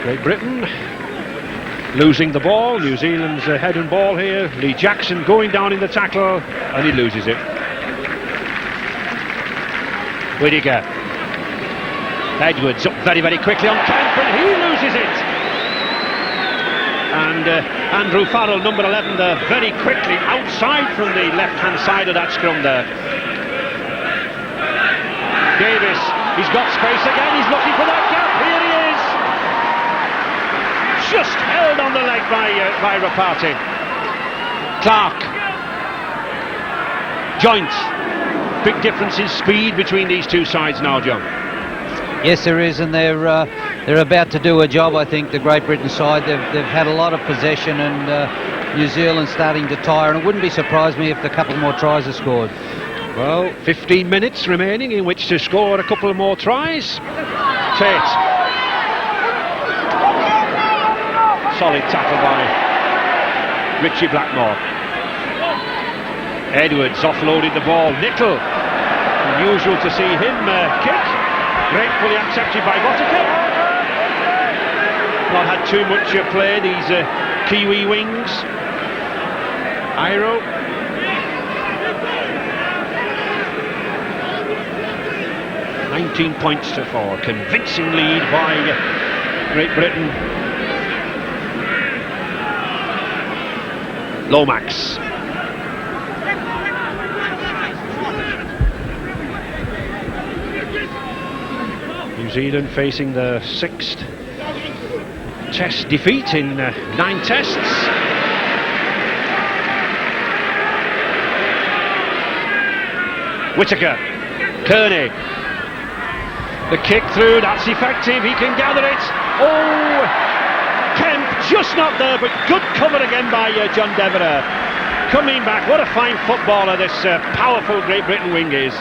Great Britain losing the ball. New Zealand's head and ball here. Lee Jackson going down in the tackle, and he loses it. Whittaker. Edwards up very, very quickly on Kemp, and he loses it. And Andrew Farrell, number 11, there very quickly outside from the left-hand side of that scrum there. Davis, he's got space again, he's looking for that gap, here he is. Just held on the leg by Rapati. Clark. Joint. Big difference in speed between these two sides now, John. Yes, there is, and they're about to do a job, I think, the Great Britain side. They've had a lot of possession, and New Zealand starting to tire, and it wouldn't be surprised me if a couple more tries are scored. Well, 15 minutes remaining in which to score a couple of more tries. Tate. Solid tackle by Richie Blackmore. Edwards offloaded the ball. Nichol, unusual to see him kick. Gratefully accepted by Whittaker. Not had too much play, these Kiwi wings. Iro. £19 points to 4. Convincing lead by Great Britain. Lomax. New Zealand facing the 6th test defeat in 9 tests. Whittaker. Kearney. The kick through, that's effective, he can gather it. Oh! Kemp just not there, but good cover again by John Devereux. Coming back, what a fine footballer this powerful Great Britain wing is.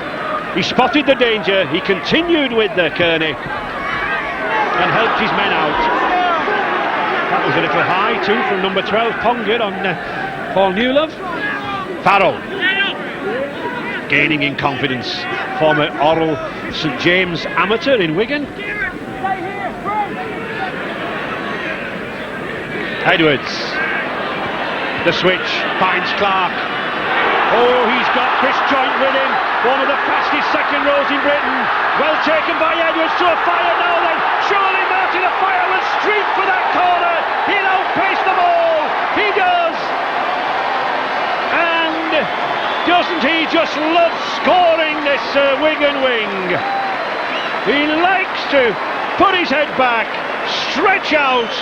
He spotted the danger, he continued with Kearney and helped his men out. That was a little high too from number 12, Ponga, on Paul Newlove. Farrell gaining in confidence. Former Oral St James amateur in Wigan. Edwards. The switch finds Clark. Oh, he's got Chris Joint with him. One of the fastest second rows in Britain. Well taken by Edwards to a fire now then. Surely Martin a fire will streak for that corner. He'll outpace them all. He does. And doesn't he just love scoring, this Wigan wing? He likes to put his head back, stretch out,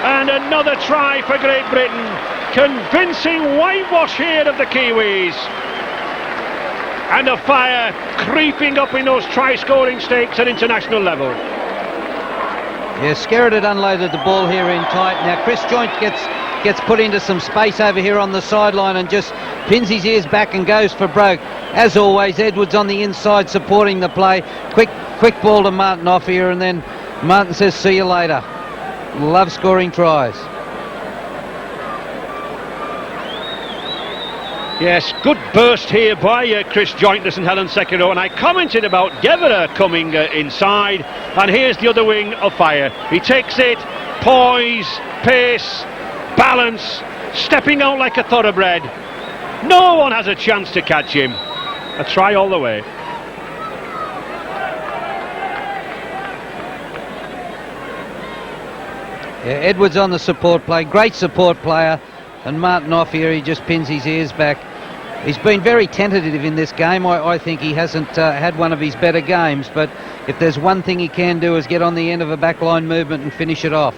and another try for Great Britain. Convincing whitewash here of the Kiwis. And a fire creeping up in those try-scoring stakes at international level. Yeah, Skerritt had unloaded the ball here in tight. Now Chris Joint gets put into some space over here on the sideline and just pins his ears back and goes for broke. As always, Edwards on the inside supporting the play. Quick ball to Martin off here, and then Martin says, see you later. Love scoring tries. Yes, good burst here by Chris Joint, St Helens second row, and I commented about Devereux coming inside, and here's the other wing of fire. He takes it, poise, pace, balance, stepping out like a thoroughbred. No one has a chance to catch him. A try all the way. Yeah, Edwards on the support play, great support player. And Martin off here, he just pins his ears back. He's been very tentative in this game. I think he hasn't had one of his better games, but if there's one thing he can do is get on the end of a backline movement and finish it off.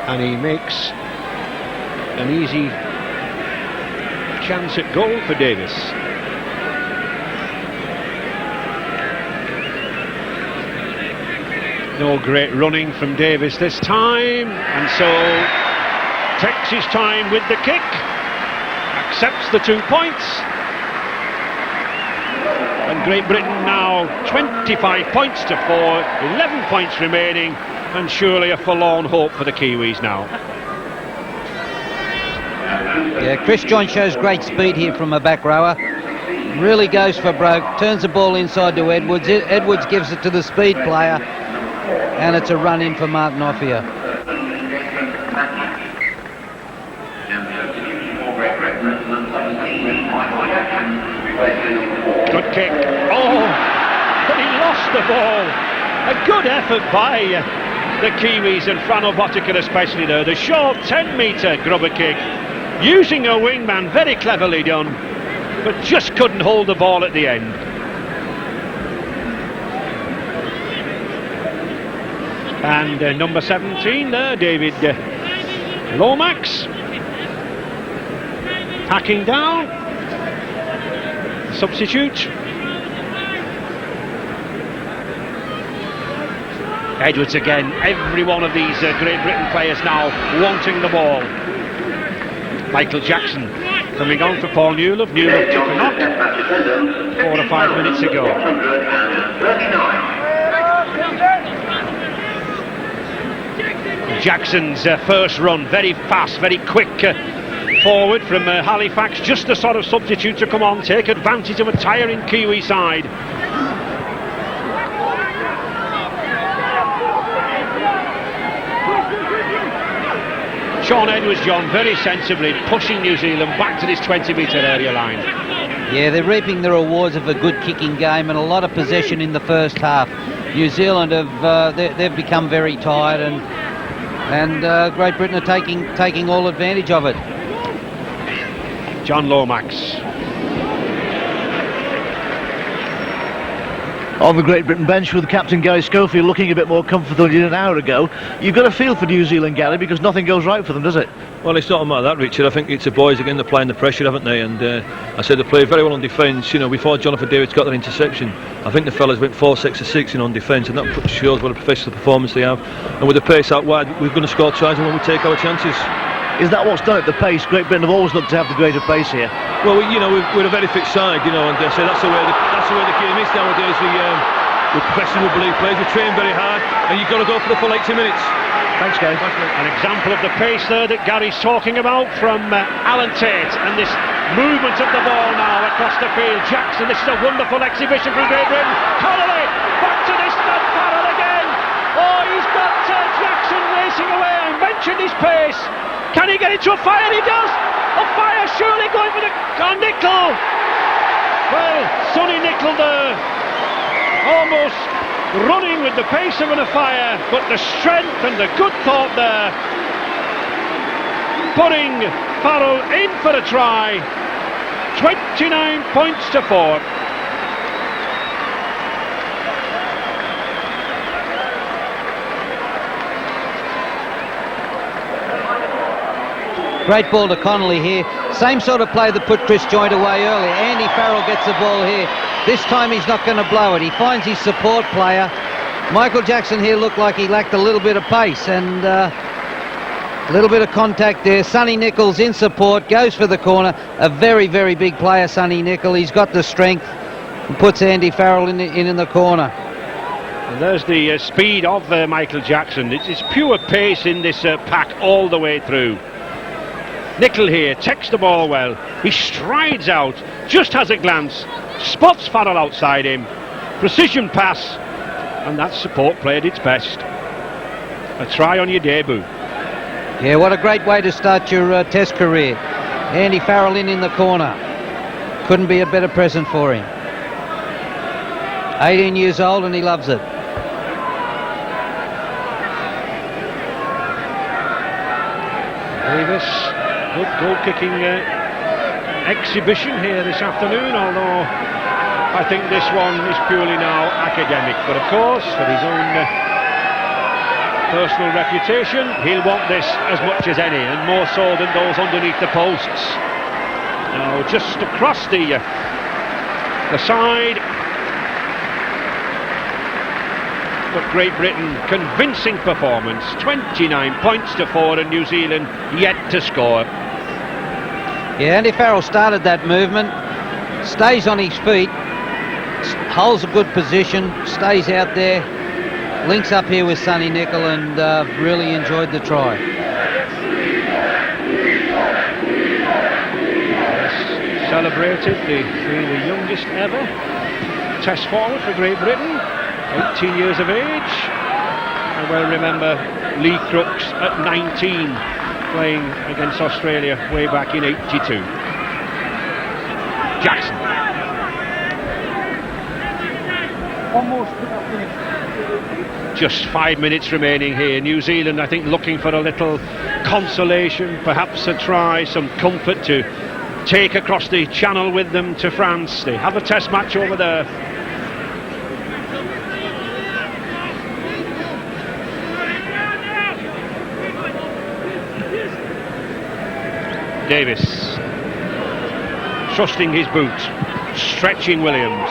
And he makes an easy chance at goal for Davis. No great running from Davis this time, and so takes his time with the kick, accepts the 2 points, and Great Britain now 25 points to 4, 11 points remaining, and surely a forlorn hope for the Kiwis now. Yeah, Chris Joynt shows great speed here from a back rower. Really goes for broke, turns the ball inside to Edwards. Edwards gives it to the speed player, and it's a run in for Martin off here. Good kick. Oh, but he lost the ball. A good effort by the Kiwis and Frano Botica especially there. The short 10-metre grubber kick, using a wingman, very cleverly done, but just couldn't hold the ball at the end. And number 17 there, David Lomax, packing down, substitute. Edwards again, every one of these Great Britain players now wanting the ball. Michael Jackson coming on for Paul Newlove. Newlove took a knock 4 or 5 minutes ago. Jackson's first run, very fast, very quick forward from Halifax, just the sort of substitute to come on, take advantage of a tiring Kiwi side. Shaun Edwards, John, very sensibly pushing New Zealand back to this 20-metre area line. Yeah, they're reaping the rewards of a good kicking game and a lot of possession in the first half. New Zealand have they've become very tired, and Great Britain are taking all advantage of it. John Lomax. On the Great Britain bench with Captain Gary Schofield looking a bit more comfortable than an hour ago. You've got a feel for New Zealand, Gary, because nothing goes right for them, does it? Well, it's not a matter of that, Richard. I think it's the boys again, they're applying the pressure, haven't they? And I said they played very well on defence. You know, before Jonathan Davis got that interception, I think the fellas went 4, 6 or 6 on defence, and that shows what a professional performance they have. And with the pace out wide, we're going to score tries when we take our chances. Is that what's done at the pace? Great Britain have always looked to have the greater pace here. Well, we're a very fit side, you know, and so that's the way the game is nowadays. We professional players, we train very hard, and you've got to go for the full 80 minutes. Thanks, Gary. An example of the pace there that Gary's talking about from Alan Tate, and this movement of the ball now across the field. Jackson, this is a wonderful exhibition from Great Britain. Connolly, back to this man Farrell again. Oh, he's got Jackson racing away. I mentioned his pace. Can he get into a fire? He does. A fire, surely going for the Nicol. Well, Sonny Nicol there, almost running with the pace of an afire, but the strength and the good thought there, putting Farrell in for a try. 29 points to 4. Great ball to Connolly here. Same sort of play that put Chris Joynt away earlier. Andy Farrell gets the ball here. This time he's not going to blow it. He finds his support player. Michael Jackson here looked like he lacked a little bit of pace and a little bit of contact there. Sonny Nichol's in support, goes for the corner. A very, very big player, Sonny Nicol. He's got the strength and puts Andy Farrell in the corner. And there's the speed of Michael Jackson. It's pure pace in this pack all the way through. Nicol here takes the ball well. He strides out, just has a glance, spots Farrell outside him. Precision pass, and that support played its best. A try on your debut. Yeah, what a great way to start your Test career. Andy Farrell in the corner. Couldn't be a better present for him. 18 years old and he loves it. Davis, good goal-kicking exhibition here this afternoon, although I think this one is purely now academic. But of course, for his own personal reputation, he'll want this as much as any, and more so than those underneath the posts. Now, just across the side. But Great Britain, convincing performance, 29 points to 4, and New Zealand yet to score. Yeah, Andy Farrell started that movement, stays on his feet, holds a good position, stays out there, links up here with Sonny Nicol, and really enjoyed the try. Yes, celebrated being the youngest ever Test forward for Great Britain, 18 years of age. I well remember Lee Crooks at 19 playing against Australia way back in '82. Jackson. Just 5 minutes remaining here. New Zealand, I think, looking for a little consolation, perhaps a try, some comfort to take across the channel with them to France. They have a test match over there. Davis, trusting his boot, stretching Williams.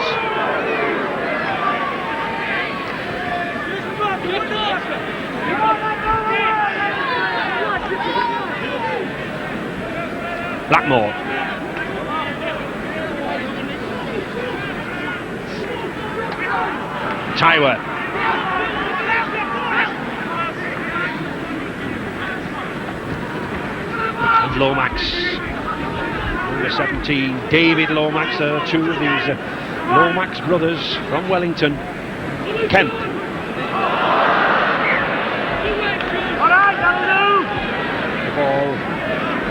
Blackmore. Tywer. And Lomax. Number 17, David Lomax. Two of these Lomax brothers from Wellington. Kemp. The ball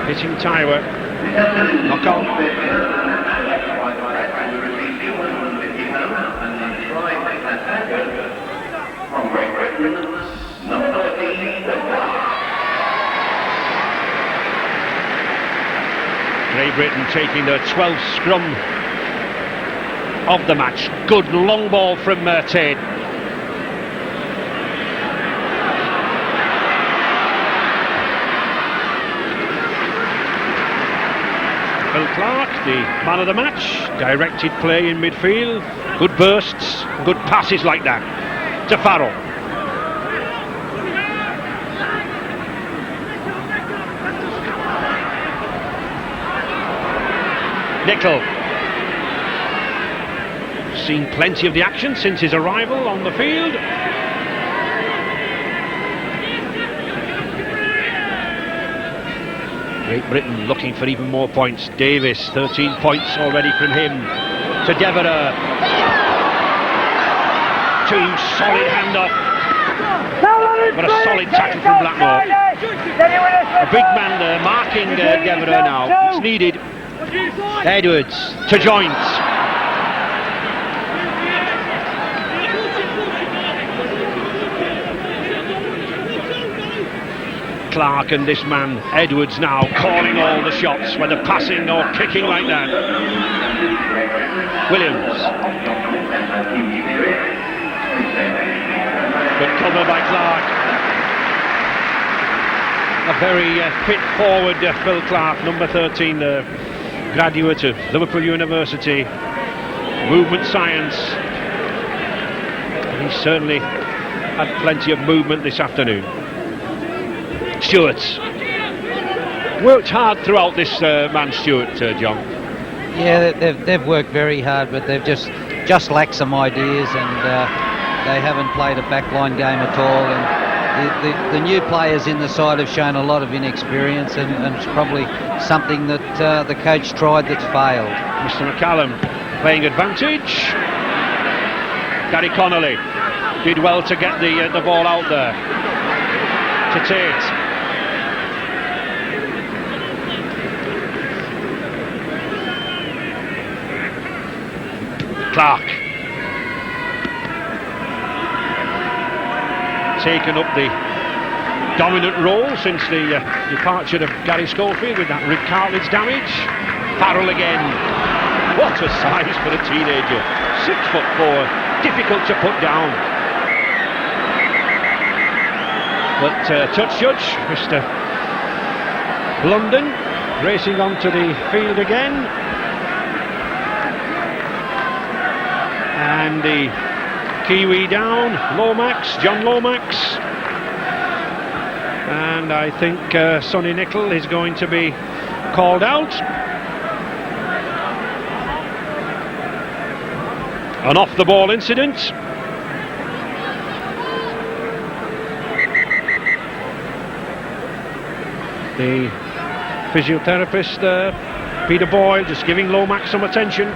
hitting Tywer. Knock on. Great Britain taking their 12th scrum of the match. Good long ball from Tate. Phil Clark, the man of the match, directed play in midfield, good bursts, good passes like that to Farrell. Nicol. Seen plenty of the action since his arrival on the field. Great Britain looking for even more points. Davis, 13 points already from him. To Devereux. Two solid hand-off. But a solid tackle from Blackmore. A big man there marking Devereux now. It's needed. Edwards to Joints. Clark and this man Edwards now calling all the shots, whether passing or kicking like that. Williams. Good cover by Clark. A very fit forward Phil Clark, number 13, the graduate of Liverpool University, movement science. He certainly had plenty of movement this afternoon. Stewart worked hard throughout this man Stewart, John. Yeah, they've worked very hard, but they've just lacked some ideas, and they haven't played a backline game at all. And the new players in the side have shown a lot of inexperience, and it's probably something that the coach tried that's failed. Mr. McCallum playing advantage. Gary Connolly did well to get the ball out there to Tate. Clark taken up the dominant role since the departure of Gary Schofield with that rib cartilage damage. Farrell again. What a size for a teenager. 6'4", difficult to put down. But touch judge, Mr. London, racing onto the field again. And the Kiwi down, Lomax, John Lomax. And I think Sonny Nicol is going to be called out. An off-the-ball incident. The physiotherapist, Peter Boyle, just giving Lomax some attention.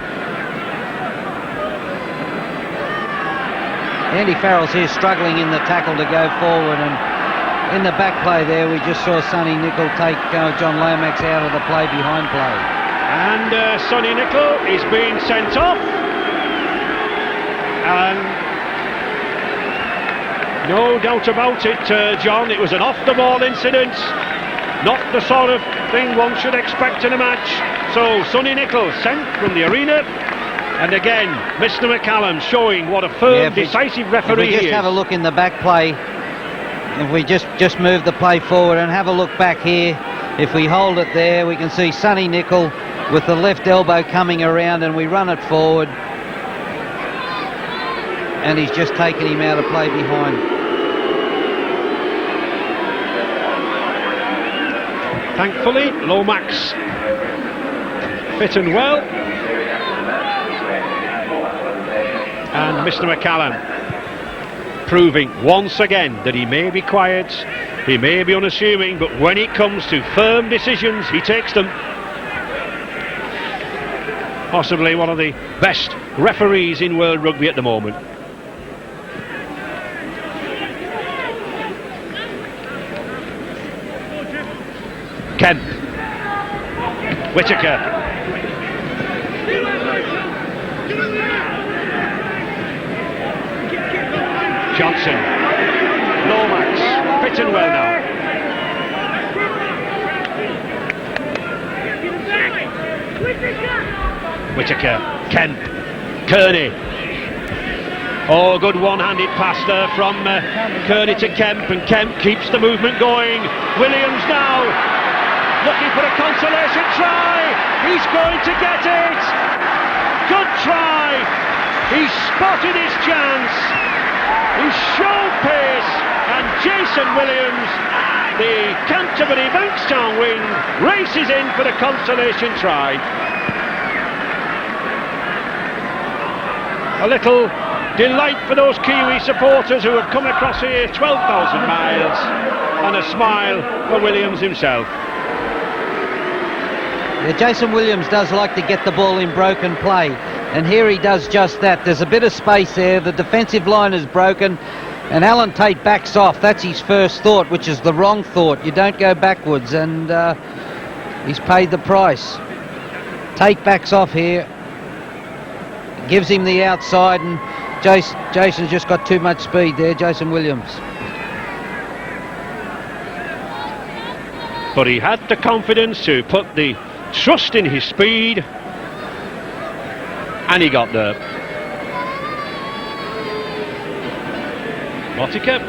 Andy Farrell's here struggling in the tackle to go forward, and in the back play there we just saw Sonny Nicol take John Lomax out of the play behind play. And Sonny Nicol is being sent off. And no doubt about it, John, it was an off-the-ball incident. Not the sort of thing one should expect in a match. So Sonny Nicol sent from the arena. And again, Mr. McCallum showing what a firm, decisive referee he is. If we just have a look in the back play, if we just move the play forward and have a look back here, if we hold it there, we can see Sonny Nicol with the left elbow coming around, and we run it forward. And he's just taken him out of play behind. Thankfully, Lomax fit and well. And Mr. McCallum proving once again that he may be quiet, he may be unassuming, but when it comes to firm decisions, he takes them. Possibly one of the best referees in world rugby at the moment. Kemp, Whittaker, Johnson, Lomax, fit and well now. Whittaker, Kemp, Kearney. Oh, good one-handed pass there from Kearney to Kemp, and Kemp keeps the movement going. Williams now looking for a consolation try. He's going to get it. Good try. He spotted his chance. He showed pace, and Jason Williams, the Canterbury Bankstown wing, races in for the consolation try. A little delight for those Kiwi supporters who have come across here 12,000 miles, and a smile for Williams himself. Yeah, Jason Williams does like to get the ball in broken play, and here he does just that. There's a bit of space there, the defensive line is broken, and Alan Tate backs off. That's his first thought, which is the wrong thought. You don't go backwards, and he's paid the price. Tate backs off here, gives him the outside, and Jason's just got too much speed there, Jason Williams. But he had the confidence to put the trust in his speed, and he got there. Botica.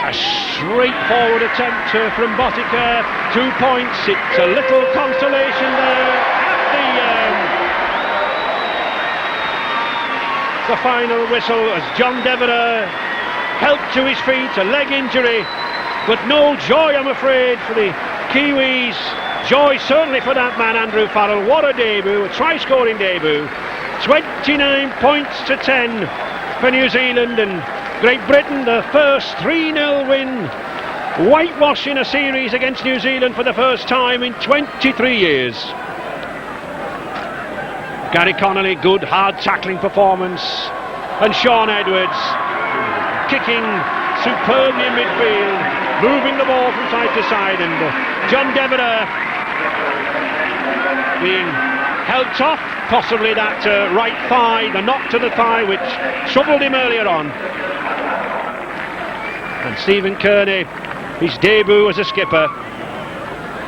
A straightforward attempt from Botica. 2 points. It's a little consolation there at the final whistle as John Devereux helped to his feet, a leg injury, but no joy, I'm afraid, for the Kiwis. Joy certainly for that man, Andrew Farrell. What a debut, a try-scoring debut. 29 points to 10 for New Zealand, and Great Britain, the first 3-0 win, whitewashing a series against New Zealand for the first time in 23 years. Gary Connolly, good hard tackling performance, and Sean Edwards kicking superbly in midfield, moving the ball from side to side, and John Devereux being held tough, possibly that right thigh, the knock to the thigh which troubled him earlier on. And Stephen Kearney, his debut as a skipper,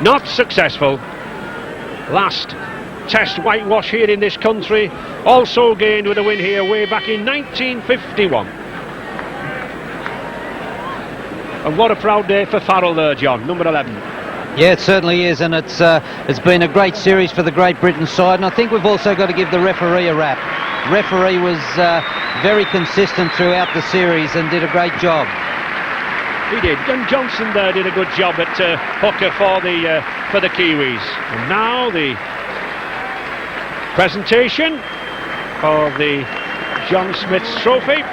not successful. Last Test whitewash here in this country, also gained with a win here way back in 1951. And what a proud day for Farrell there, John, number 11. Yeah, it certainly is, and it's been a great series for the Great Britain side, and I think we've also got to give the referee a rap. Referee was very consistent throughout the series and did a great job. He did, and Johnson there did a good job at hooker for the Kiwis. And now the presentation of the John Smith's Trophy,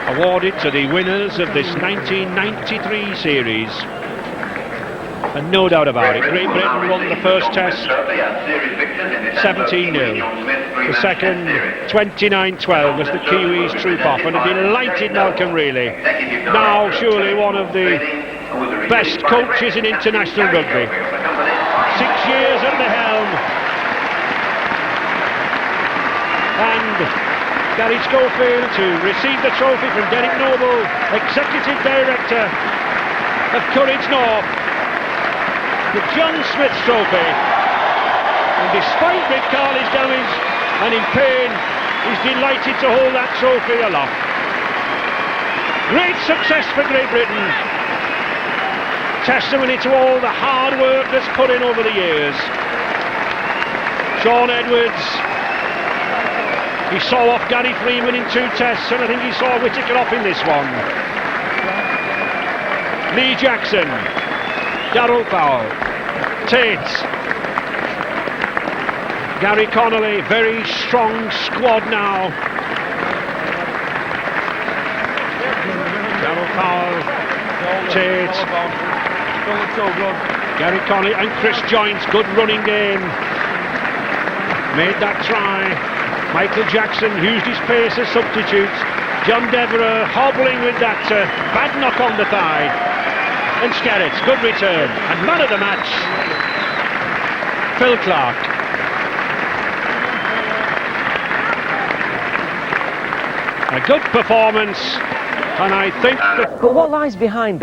awarded to the winners of this 1993 series. And no doubt about it, Great Britain won the first test 17-0. The second 29-12 as the Kiwis troop off, and a delighted Malcolm Reilly. Now surely one of the best coaches in international rugby. 6 years at the helm. And Gary Schofield to receive the trophy from Derek Noble, Executive Director of Courage North. The John Smith's Trophy, and despite Rick Carley's damage and in pain, he's delighted to hold that trophy aloft. Great success for Great Britain, testimony to all the hard work that's put in over the years. Sean Edwards, he saw off Gary Freeman in 2 tests, and I think he saw Whittaker off in this one. Lee Jackson, Darrell Powell, Tate, Gary Connolly, very strong squad now. Darrell Powell, Tate, Gary Connolly and Chris Joynes, good running game. Made that try. Michael Jackson used his pace as substitute. John Devereux hobbling with that bad knock on the thigh. And Skerritt, good return. And man of the match, Phil Clark. A good performance, and I think that... But what lies behind that?